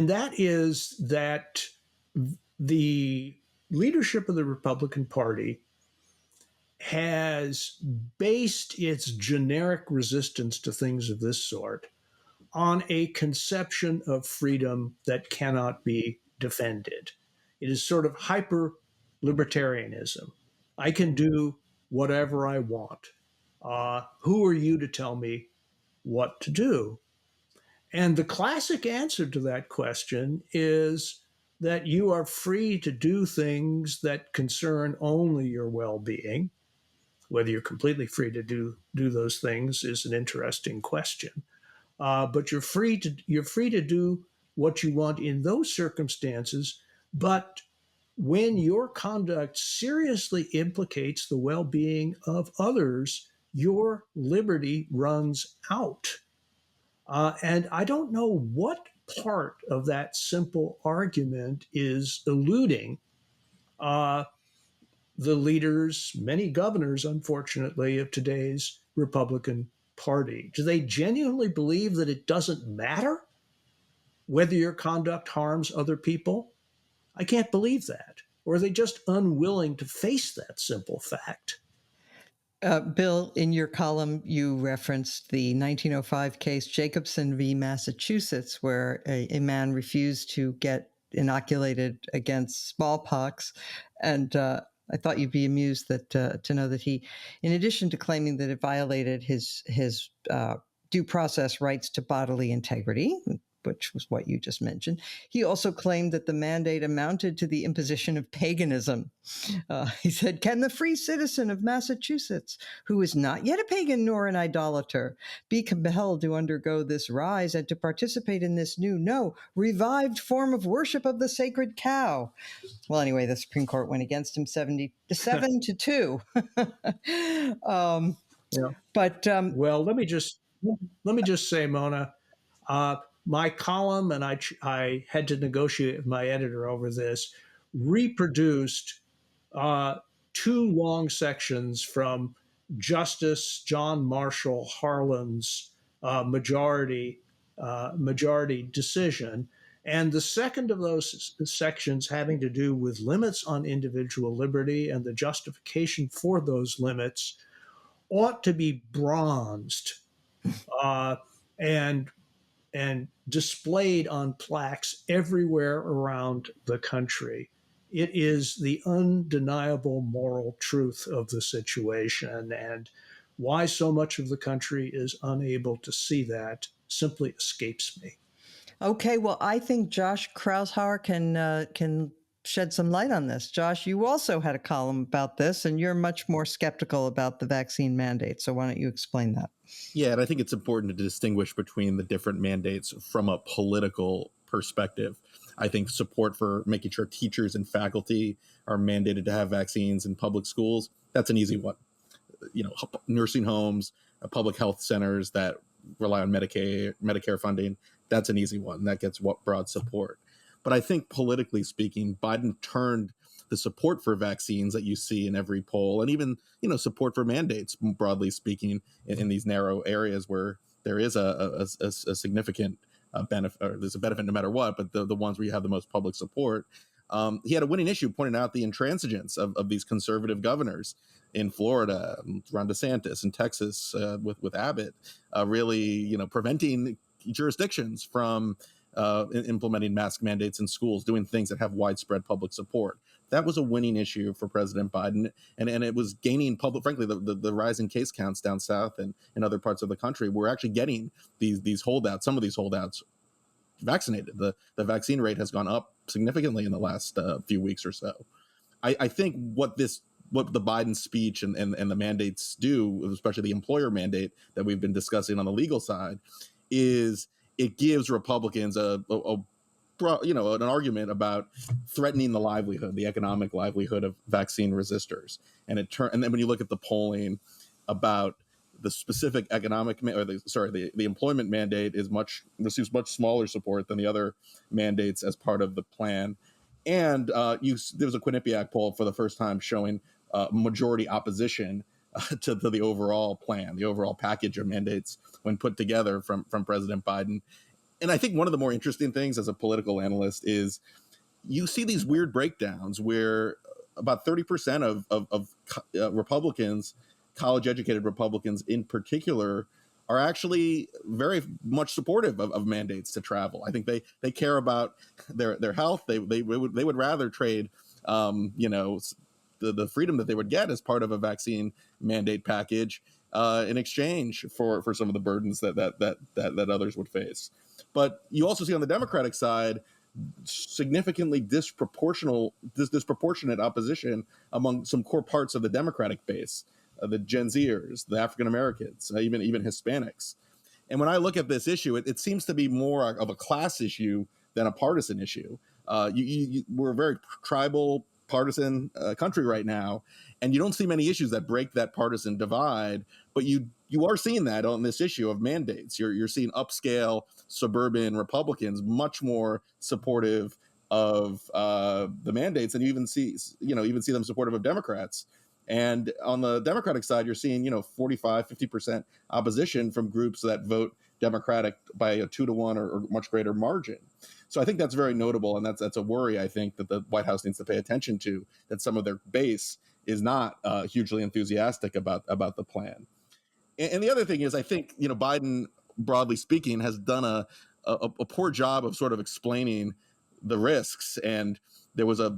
that is that the leadership of the Republican Party has based its generic resistance to things of this sort on a conception of freedom that cannot be defended. It is sort of hyper libertarianism. I can do whatever I want. Who are you to tell me what to do? And the classic answer to that question is that you are free to do things that concern only your well-being. Whether you're completely free to do those things is an interesting question. But you're free to do what you want in those circumstances. But when your conduct seriously implicates the well-being of others, your liberty runs out. And I don't know what part of that simple argument is eluding uh, the leaders, many governors, unfortunately, of today's Republican Party. Do they genuinely believe that it doesn't matter whether your conduct harms other people? I can't believe that. Or are they just unwilling to face that simple fact? Bill, in your column, you referenced the 1905 case Jacobson v. Massachusetts, where a man refused to get inoculated against smallpox. And I thought you'd be amused that to know that he, in addition to claiming that it violated his due process rights to bodily integrity, which was what you just mentioned, he also claimed that the mandate amounted to the imposition of paganism. He said, "Can the free citizen of Massachusetts, who is not yet a pagan nor an idolater, be compelled to undergo this rise and to participate in this new, no, revived form of worship of the sacred cow?" Well, anyway, the Supreme Court went against him 7-2. um, Yeah. but Well, let me just say, Mona, uh, my column, and I had to negotiate with my editor over this, reproduced uh, two long sections from Justice John Marshall Harlan's majority decision. And the second of those sections, having to do with limits on individual liberty and the justification for those limits, ought to be bronzed uh, and and displayed on plaques everywhere around the country. It is the undeniable moral truth of the situation, and why so much of the country is unable to see that simply escapes me. okay, well, I think Josh Kraushaar can shed some light on this. Josh, you also had a column about this, and you're much more skeptical about the vaccine mandate. So why don't you explain that? Yeah, and I think it's important to distinguish between the different mandates from a political perspective. I think support for making sure teachers and faculty are mandated to have vaccines in public schools, that's an easy one. Nursing homes, public health centers that rely on Medicare funding, that's an easy one. That gets broad support. But I think politically speaking, Biden turned the support for vaccines that you see in every poll, and even support for mandates, broadly speaking, in these narrow areas where there is a significant benefit, or there's a benefit no matter what, but the ones where you have the most public support. He had a winning issue pointing out the intransigence of these conservative governors in Florida, Ron DeSantis, in Texas with Abbott, really preventing jurisdictions from implementing mask mandates in schools, doing things that have widespread public support. That was a winning issue for President Biden, and it was gaining public. Frankly, the rising case counts down south and in other parts of the country, we're actually getting these holdouts. Some of these holdouts vaccinated. The vaccine rate has gone up significantly in the last few weeks or so. I think what the Biden speech and the mandates do, especially the employer mandate that we've been discussing on the legal side, is it gives Republicans an argument about threatening the economic livelihood of vaccine resistors. And then when you look at the polling about the specific the employment mandate receives much smaller support than the other mandates as part of the plan. And there was a Quinnipiac poll for the first time showing majority opposition to the overall plan, the overall package of mandates when put together from President Biden. And I think one of the more interesting things as a political analyst is you see these weird breakdowns where about 30% of Republicans, college-educated Republicans in particular, are actually very much supportive of mandates to travel. I think they care about their health. They would rather trade, the freedom that they would get as part of a vaccine mandate package in exchange for some of the burdens that others would face. But you also see on the Democratic side significantly disproportionate opposition among some core parts of the Democratic base, the Gen Zers, the African Americans, even Hispanics. And when I look at this issue, it seems to be more of a class issue than a partisan issue. We're a very tribal, partisan country right now, and you don't see many issues that break that partisan divide. But you are seeing that on this issue of mandates. You're seeing upscale suburban Republicans much more supportive of the mandates, and you even see them supportive of Democrats. And on the Democratic side, you're seeing 45-50% opposition from groups that vote Democratic by a 2-to-1 or much greater margin. So I think that's very notable, and that's a worry I think that the White House needs to pay attention to, that some of their base is not hugely enthusiastic about the plan. And the other thing is, I think Biden, broadly speaking, has done a poor job of sort of explaining the risks, and there was a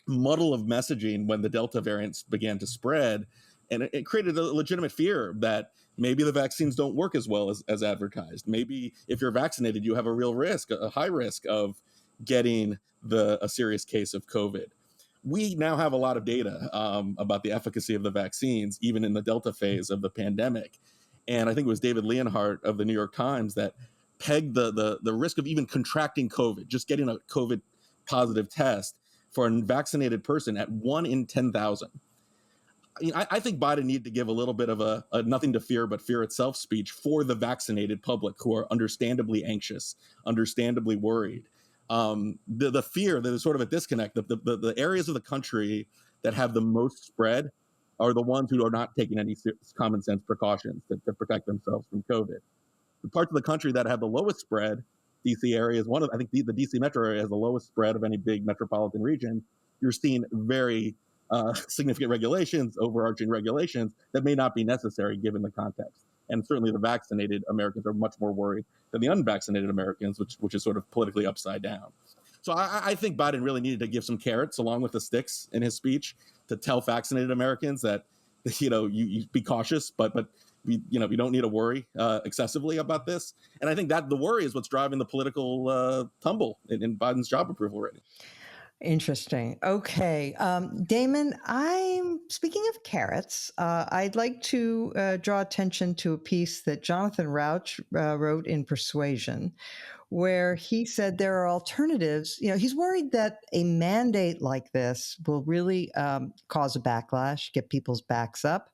muddle of messaging when the Delta variants began to spread, and it created a legitimate fear that maybe the vaccines don't work as well as advertised. Maybe if you're vaccinated, you have a real risk, a high risk of getting a serious case of COVID. We now have a lot of data about the efficacy of the vaccines, even in the Delta phase of the pandemic. And I think it was David Leonhardt of the New York Times that pegged the risk of even contracting COVID, just getting a COVID positive test for a vaccinated person at 1 in 10,000. I think Biden needed to give a little bit of a nothing to fear but fear itself speech for the vaccinated public, who are understandably anxious, understandably worried. The fear, there's sort of a disconnect. The areas of the country that have the most spread are the ones who are not taking any common sense precautions to protect themselves from COVID. The parts of the country that have the lowest spread, DC area is one of, I think the DC metro area has the lowest spread of any big metropolitan region. You're seeing very significant regulations, overarching regulations that may not be necessary given the context. And certainly the vaccinated Americans are much more worried than the unvaccinated Americans, which is sort of politically upside down. So I think Biden really needed to give some carrots along with the sticks in his speech to tell vaccinated Americans that, you be cautious, but we don't need to worry excessively about this. And I think that the worry is what's driving the political tumble in Biden's job approval rating. Interesting. Okay. Damon, I'm speaking of carrots. I'd like to draw attention to a piece that Jonathan Rauch wrote in Persuasion, where he said there are alternatives. He's worried that a mandate like this will really cause a backlash, get people's backs up,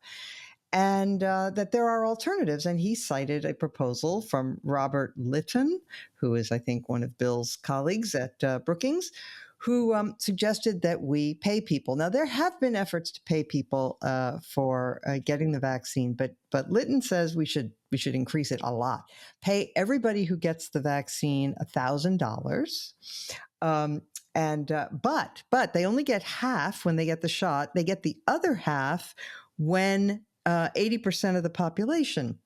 and that there are alternatives. And he cited a proposal from Robert Litton, who is, I think, one of Bill's colleagues at Brookings, who suggested that we pay people. Now, there have been efforts to pay people for getting the vaccine, but Litton says we should increase it a lot. Pay everybody who gets the vaccine $1,000. But they only get half when they get the shot. They get the other half when 80% of the population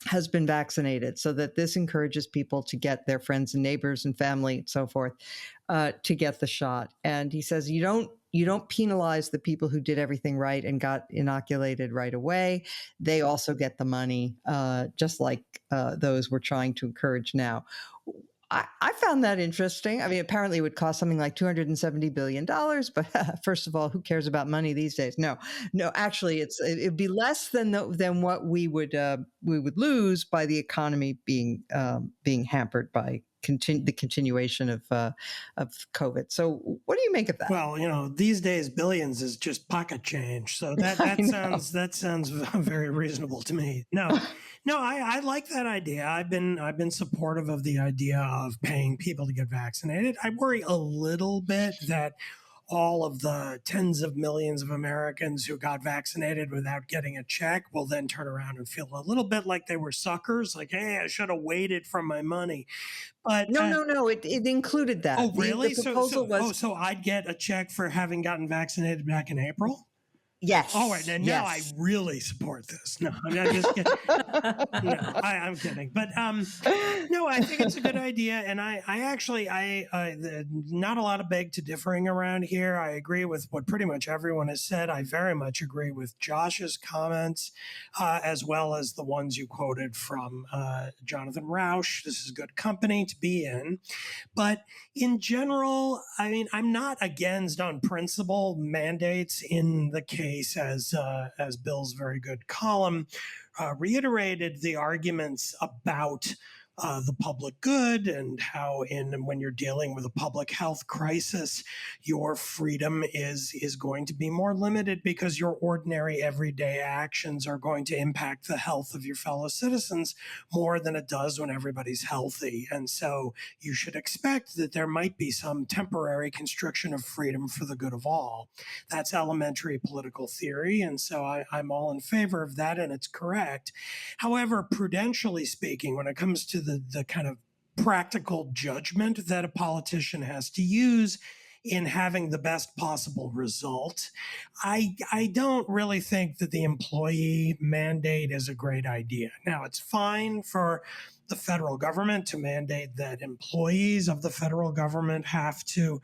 has been vaccinated, so that this encourages people to get their friends and neighbors and family and so forth to get the shot. And he says you don't penalize the people who did everything right and got inoculated right away. They also get the money, just like those we're trying to encourage now. I found that interesting. I mean, apparently it would cost something like $270 billion, but first of all, who cares about money these days? No, actually it'd be less than what we would lose by the economy being hampered by the continuation of COVID. So what do you make of that? Well, these days billions is just pocket change. So that sounds very reasonable to me. No, I like that idea. I've been supportive of the idea of paying people to get vaccinated. I worry a little bit that all of the tens of millions of Americans who got vaccinated without getting a check will then turn around and feel a little bit like they were suckers, like, hey, I should have waited for my money. But no, it included that. Oh, really? The proposal was so I'd get a check for having gotten vaccinated back in April? Yes. All right. Now I really support this. No, I'm just kidding. I'm kidding. But no, I think it's a good idea. And I actually, not a lot of beg to differing around here. I agree with what pretty much everyone has said. I very much agree with Josh's comments, as well as the ones you quoted from Jonathan Rauch. This is good company to be in. But in general, I mean, I'm not against on principle mandates in the case as Bill's very good column reiterated the arguments about the public good, and how when you're dealing with a public health crisis, your freedom is going to be more limited because your ordinary everyday actions are going to impact the health of your fellow citizens more than it does when everybody's healthy. And so you should expect that there might be some temporary constriction of freedom for the good of all. That's elementary political theory, and so I'm all in favor of that, and it's correct. However, prudentially speaking, when it comes to the kind of practical judgment that a politician has to use in having the best possible result, I don't really think that the employee mandate is a great idea. Now, it's fine for the federal government to mandate that employees of the federal government have to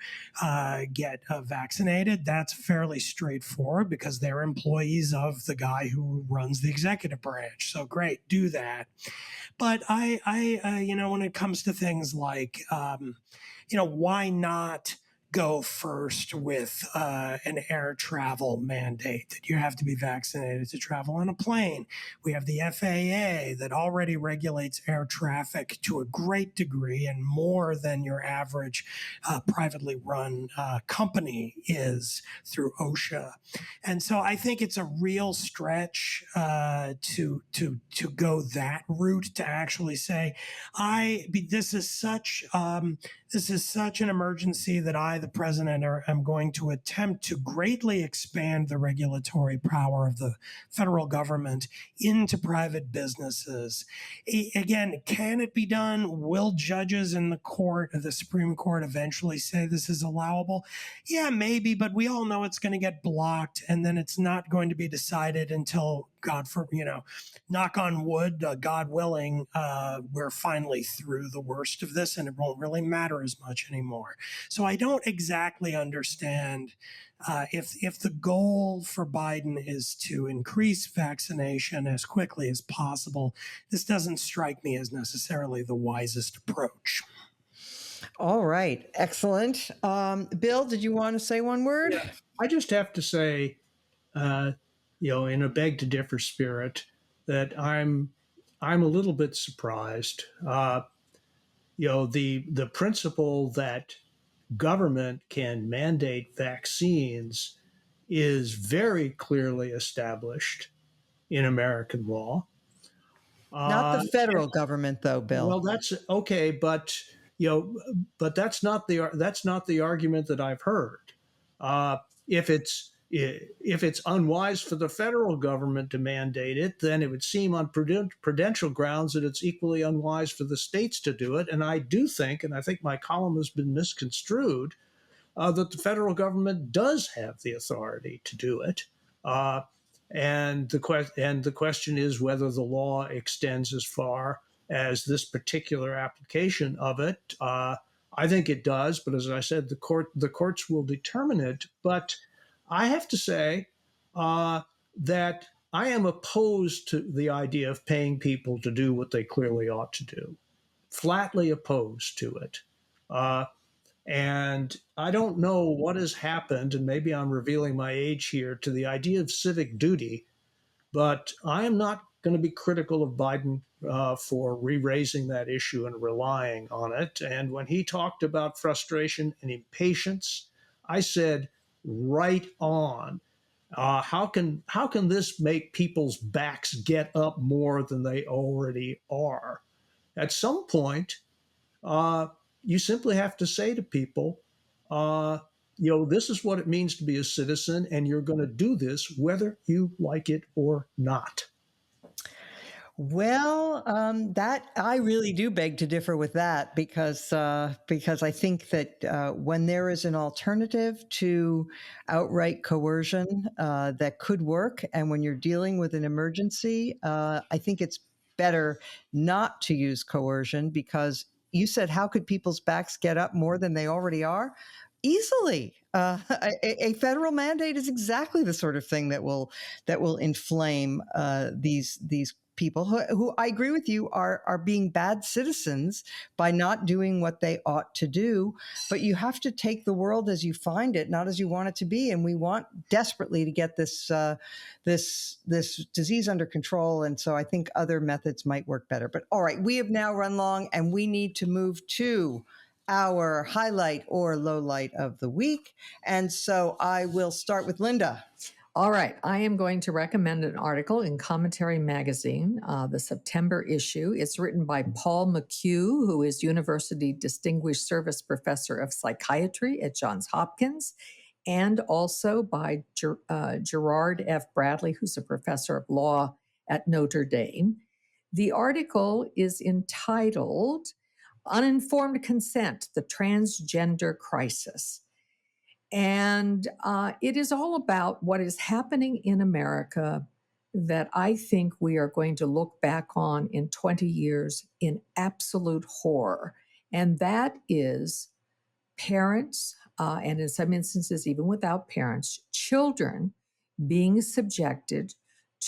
get vaccinated. That's fairly straightforward because they're employees of the guy who runs the executive branch. So great, do that. But when it comes to things like, why not go first with an air travel mandate that you have to be vaccinated to travel on a plane? We have the FAA that already regulates air traffic to a great degree and more than your average privately run company is through OSHA. And so I think it's a real stretch to go that route, to actually say, this is such an emergency that I, the president, am going to attempt to greatly expand the regulatory power of the federal government into private businesses. Again, can it be done? Will judges in the Supreme Court eventually say this is allowable? Yeah, maybe, but we all know it's going to get blocked, and then it's not going to be decided until, knock on wood, God willing, we're finally through the worst of this and it won't really matter as much anymore. So I don't exactly understand if the goal for Biden is to increase vaccination as quickly as possible. This doesn't strike me as necessarily the wisest approach. All right. Excellent. Bill, did you want to say one word? Yeah. I just have to say, in a beg to differ spirit, that I'm a little bit surprised. The principle that government can mandate vaccines is very clearly established in American law. Not the federal government, though, Bill. Well, that's okay, but that's not the argument that I've heard. If it's unwise for the federal government to mandate it, then it would seem on prudential grounds that it's equally unwise for the states to do it. And I do think, and I think my column has been misconstrued, that the federal government does have the authority to do it. And the question is whether the law extends as far as this particular application of it. I think it does, but as I said, the courts will determine it. But I have to say that I am opposed to the idea of paying people to do what they clearly ought to do, flatly opposed to it. And I don't know what has happened, and maybe I'm revealing my age here, to the idea of civic duty, but I am not going to be critical of Biden for re-raising that issue and relying on it. And when he talked about frustration and impatience, I said, right on. How can this make people's backs get up more than they already are? At some point, you simply have to say to people, this is what it means to be a citizen, and you're going to do this whether you like it or not. Well, that I really do beg to differ with that because I think that when there is an alternative to outright coercion that could work, and when you're dealing with an emergency, I think it's better not to use coercion, because you said, how could people's backs get up more than they already are? Easily. A federal mandate is exactly the sort of thing that will inflame these people who I agree with you are being bad citizens by not doing what they ought to do. But you have to take the world as you find it, not as you want it to be. And we want desperately to get this disease under control. And so I think other methods might work better. But all right, we have now run long, and we need to move to our highlight or low light of the week. And so I will start with Linda. All right. I am going to recommend an article in Commentary Magazine, the September issue. It's written by Paul McHugh, who is University Distinguished Service Professor of Psychiatry at Johns Hopkins, and also by Gerard F. Bradley, who's a professor of law at Notre Dame. The article is entitled Uninformed Consent, the Transgender Crisis. And it is all about what is happening in America that I think we are going to look back on in 20 years in absolute horror. And that is parents, and in some instances, even without parents, children being subjected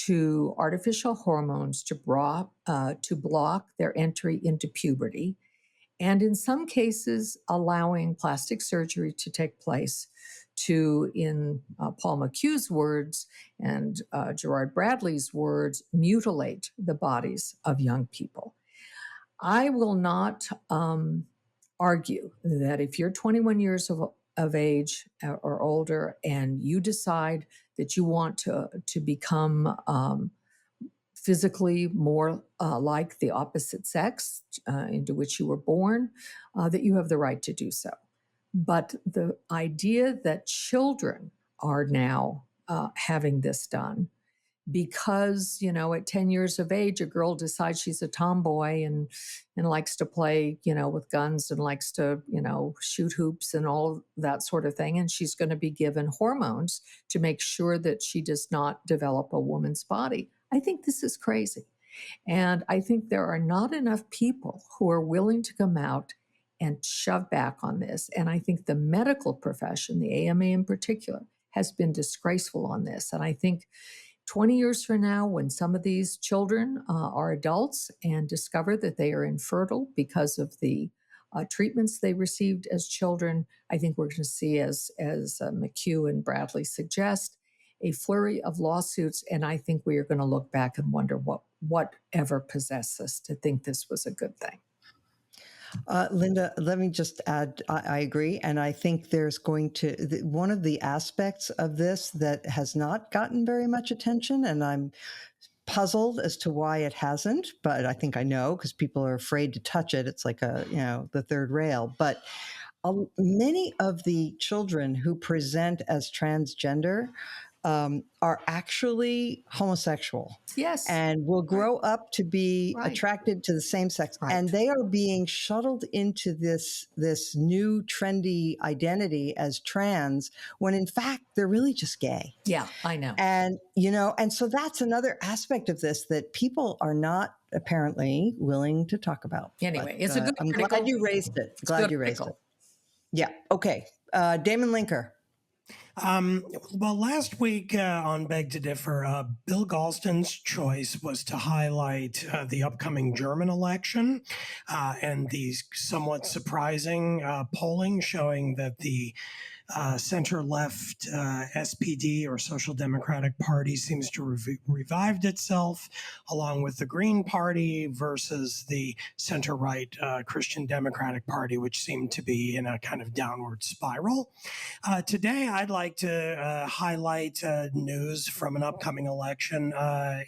to artificial hormones to block their entry into puberty, and in some cases, allowing plastic surgery to take place to, in Paul McHugh's words and Gerard Bradley's words, mutilate the bodies of young people. I will not argue that if you're 21 years of age or older and you decide that you want to become physically more like the opposite sex into which you were born, that you have the right to do so. But the idea that children are now having this done because, at 10 years of age, a girl decides she's a tomboy and likes to play, with guns and likes to, shoot hoops and all of that sort of thing. And she's going to be given hormones to make sure that she does not develop a woman's body. I think this is crazy. And I think there are not enough people who are willing to come out and shove back on this. And I think the medical profession, the AMA in particular, has been disgraceful on this. And I think 20 years from now, when some of these children are adults and discover that they are infertile because of the treatments they received as children, I think we're going to see, as McHugh and Bradley suggest, a flurry of lawsuits. And I think we are going to look back and wonder whatever possessed us to think this was a good thing. Linda, let me just add, I agree. And I think there's going to, one of the aspects of this that has not gotten very much attention, and I'm puzzled as to why it hasn't, but I think I know because people are afraid to touch it. It's like the third rail. But many of the children who present as transgender are actually homosexual. Yes. And will grow up to be attracted to the same sex. Right. And they are being shuttled into this new trendy identity as trans, when in fact, they're really just gay. Yeah, I know. And, and so that's another aspect of this that people are not apparently willing to talk about. Anyway, but, it's a good I'm article. glad you raised it. Glad you raised it. Yeah. Okay. Damon Linker. Well, last week on Beg to Differ, Bill Galston's choice was to highlight the upcoming German election and the somewhat surprising polling showing that the center-left SPD, or Social Democratic Party, seems to have revived itself, along with the Green Party versus the center-right Christian Democratic Party, which seemed to be in a kind of downward spiral. Today, I'd like to highlight news from an upcoming election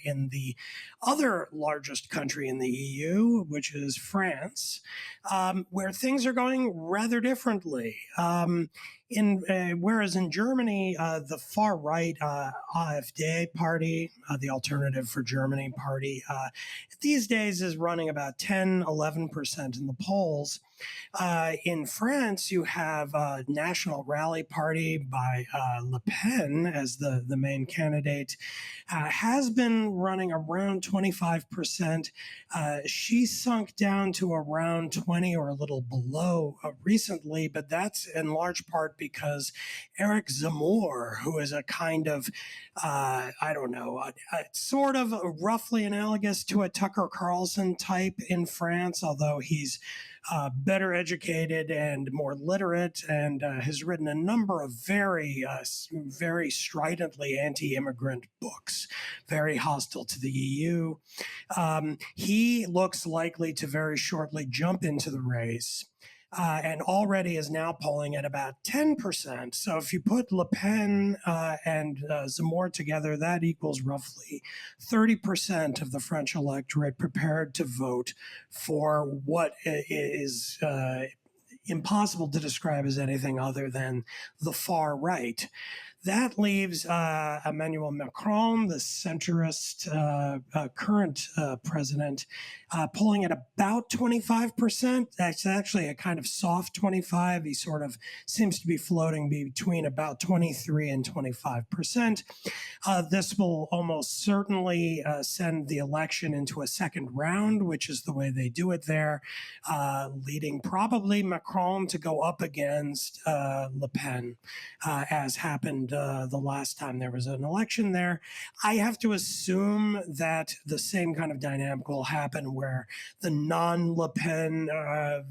in the other largest country in the EU, which is France, where things are going rather differently. Whereas in Germany, the far right AfD party, the Alternative for Germany party, these days is running about 10-11% in the polls. In France, you have a National Rally Party by Le Pen as the main candidate, has been running around 25%. She sunk down to around 20 or a little below recently, but that's in large part part because Eric Zemmour, who is a kind of, I don't know, sort of roughly analogous to a Tucker Carlson type in France, although he's better educated and more literate, and has written a number of very stridently anti-immigrant books, very hostile to the EU. He looks likely to very shortly jump into the race. And already is now polling at about 10%. So if you put Le Pen and Zemmour together, that equals roughly 30% of the French electorate prepared to vote for what is impossible to describe as anything other than the far right. That leaves Emmanuel Macron, the centrist current president, polling at about 25%. That's actually a kind of soft 25. He sort of seems to be floating between about 23 and 25%. This will almost certainly send the election into a second round, which is the way they do it there, leading probably Macron to go up against Le Pen, as happened the last time there was an election there. I have to assume that the same kind of dynamic will happen where the non-Le Pen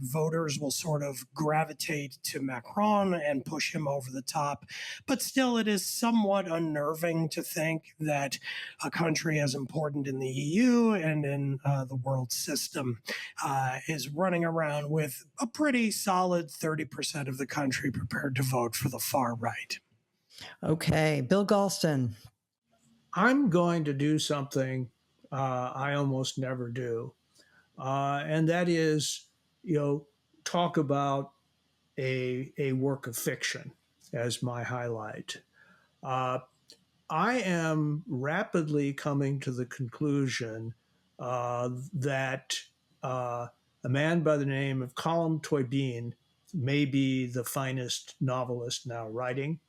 voters will sort of gravitate to Macron and push him over the top. But still, it is somewhat unnerving to think that a country as important in the EU and in the world system is running around with a pretty solid 30% of the country prepared to vote for the far right. Okay, Bill Galston. I'm going to do something I almost never do, and that is, talk about a work of fiction as my highlight. I am rapidly coming to the conclusion that a man by the name of Colm Tóibín may be the finest novelist now writing.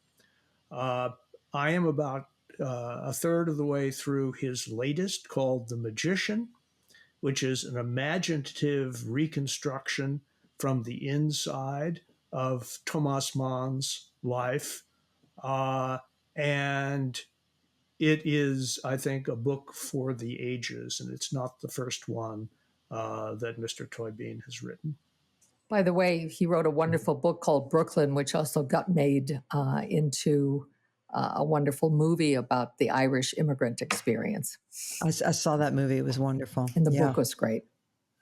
I am about a third of the way through his latest, called The Magician, which is an imaginative reconstruction from the inside of Thomas Mann's life. And it is, I think, a book for the ages, and it's not the first one that Mr. Tóibín has written. By the way, he wrote a wonderful book called Brooklyn, which also got made into a wonderful movie about the Irish immigrant experience. I saw that movie. It was wonderful. And the book was great.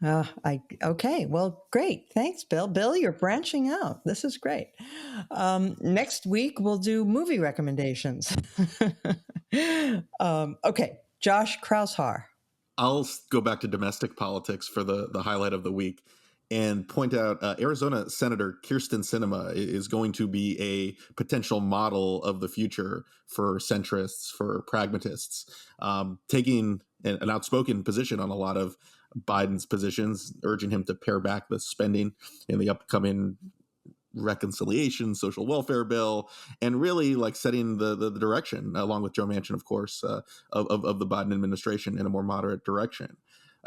Okay. Well, great. Thanks, Bill. Bill, you're branching out. This is great. Next week, we'll do movie recommendations. Okay. Josh Kraushaar. I'll go back to domestic politics for the highlight of the week and point out Arizona Senator Kyrsten Sinema is going to be a potential model of the future for centrists, for pragmatists, taking an outspoken position on a lot of Biden's positions, urging him to pare back the spending in the upcoming reconciliation social welfare bill, and really like setting the direction, along with Joe Manchin, of course, of the Biden administration in a more moderate direction.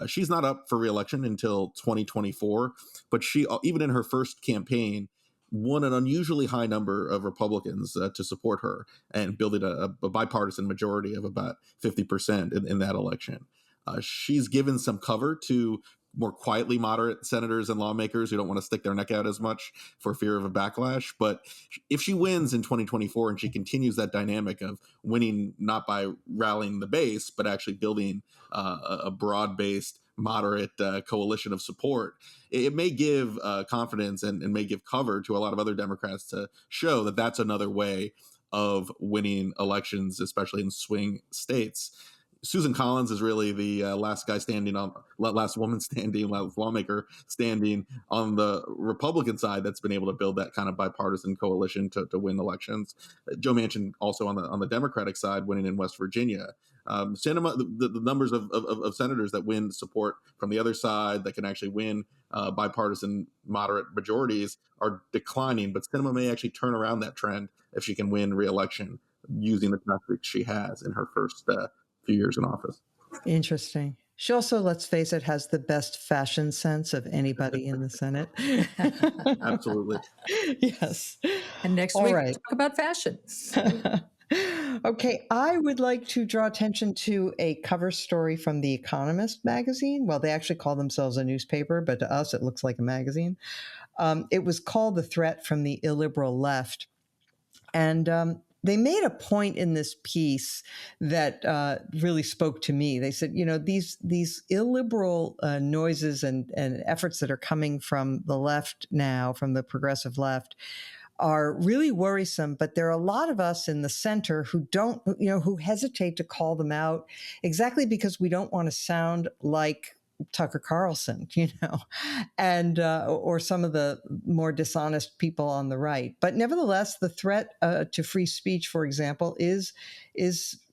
She's not up for re-election until 2024, but she, even in her first campaign, won an unusually high number of Republicans to support her and building a bipartisan majority of about 50% in that election. She's given some cover to more quietly moderate senators and lawmakers who don't want to stick their neck out as much for fear of a backlash. But if she wins in 2024 and she continues that dynamic of winning not by rallying the base, but actually building a broad-based, moderate coalition of support, it may give confidence and may give cover to a lot of other Democrats to show that that's another way of winning elections, especially in swing states. Susan Collins is really the last woman standing, last lawmaker standing on the Republican side that's been able to build that kind of bipartisan coalition to win elections. Joe Manchin also on the Democratic side, winning in West Virginia. Sinema, the numbers of senators that win support from the other side that can actually win bipartisan moderate majorities are declining, but Sinema may actually turn around that trend if she can win re-election using the tactics she has in her first few years in office. Interesting. She also, let's face it, has the best fashion sense of anybody in the Senate. Absolutely. Yes. And next All week, right. we'll talk about fashion. Okay, I would like to draw attention to a cover story from The Economist magazine. Well, they actually call themselves a newspaper, but to us, it looks like a magazine. It was called The Threat from the Illiberal Left. And they made a point in this piece that really spoke to me. They said, these illiberal noises and efforts that are coming from the left now, from the progressive left, are really worrisome, but there are a lot of us in the center who don't, who hesitate to call them out exactly because we don't want to sound like Tucker Carlson, and or some of the more dishonest people on the right. But nevertheless, the threat to free speech, for example, is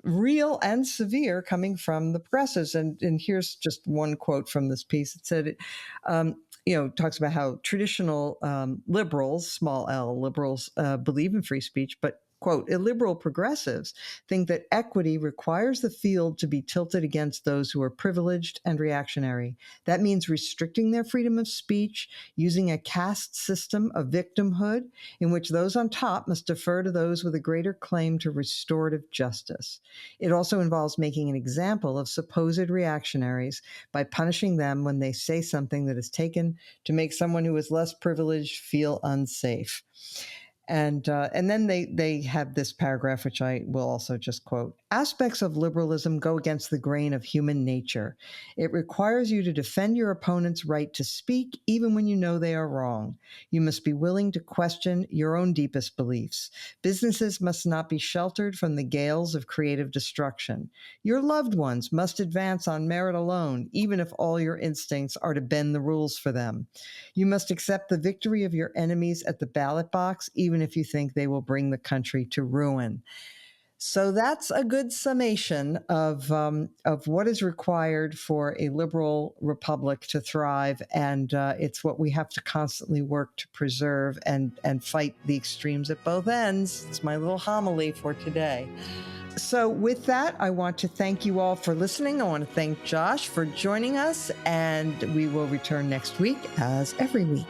real and severe coming from the progressives. And here's just one quote from this piece. It said, talks about how traditional liberals, small l liberals, believe in free speech, but quote, illiberal progressives think that equity requires the field to be tilted against those who are privileged and reactionary. That means restricting their freedom of speech, using a caste system of victimhood in which those on top must defer to those with a greater claim to restorative justice. It also involves making an example of supposed reactionaries by punishing them when they say something that is taken to make someone who is less privileged feel unsafe. And then they have this paragraph, which I will also just quote. Aspects of liberalism go against the grain of human nature. It requires you to defend your opponent's right to speak, even when you know they are wrong. You must be willing to question your own deepest beliefs. Businesses must not be sheltered from the gales of creative destruction. Your loved ones must advance on merit alone, even if all your instincts are to bend the rules for them. You must accept the victory of your enemies at the ballot box, even if you think they will bring the country to ruin. So that's a good summation of what is required for a liberal republic to thrive, and it's what we have to constantly work to preserve and fight the extremes at both ends. It's my little homily for today. So with that, I want to thank you all for listening. I want to thank Josh for joining us, and we will return next week as every week.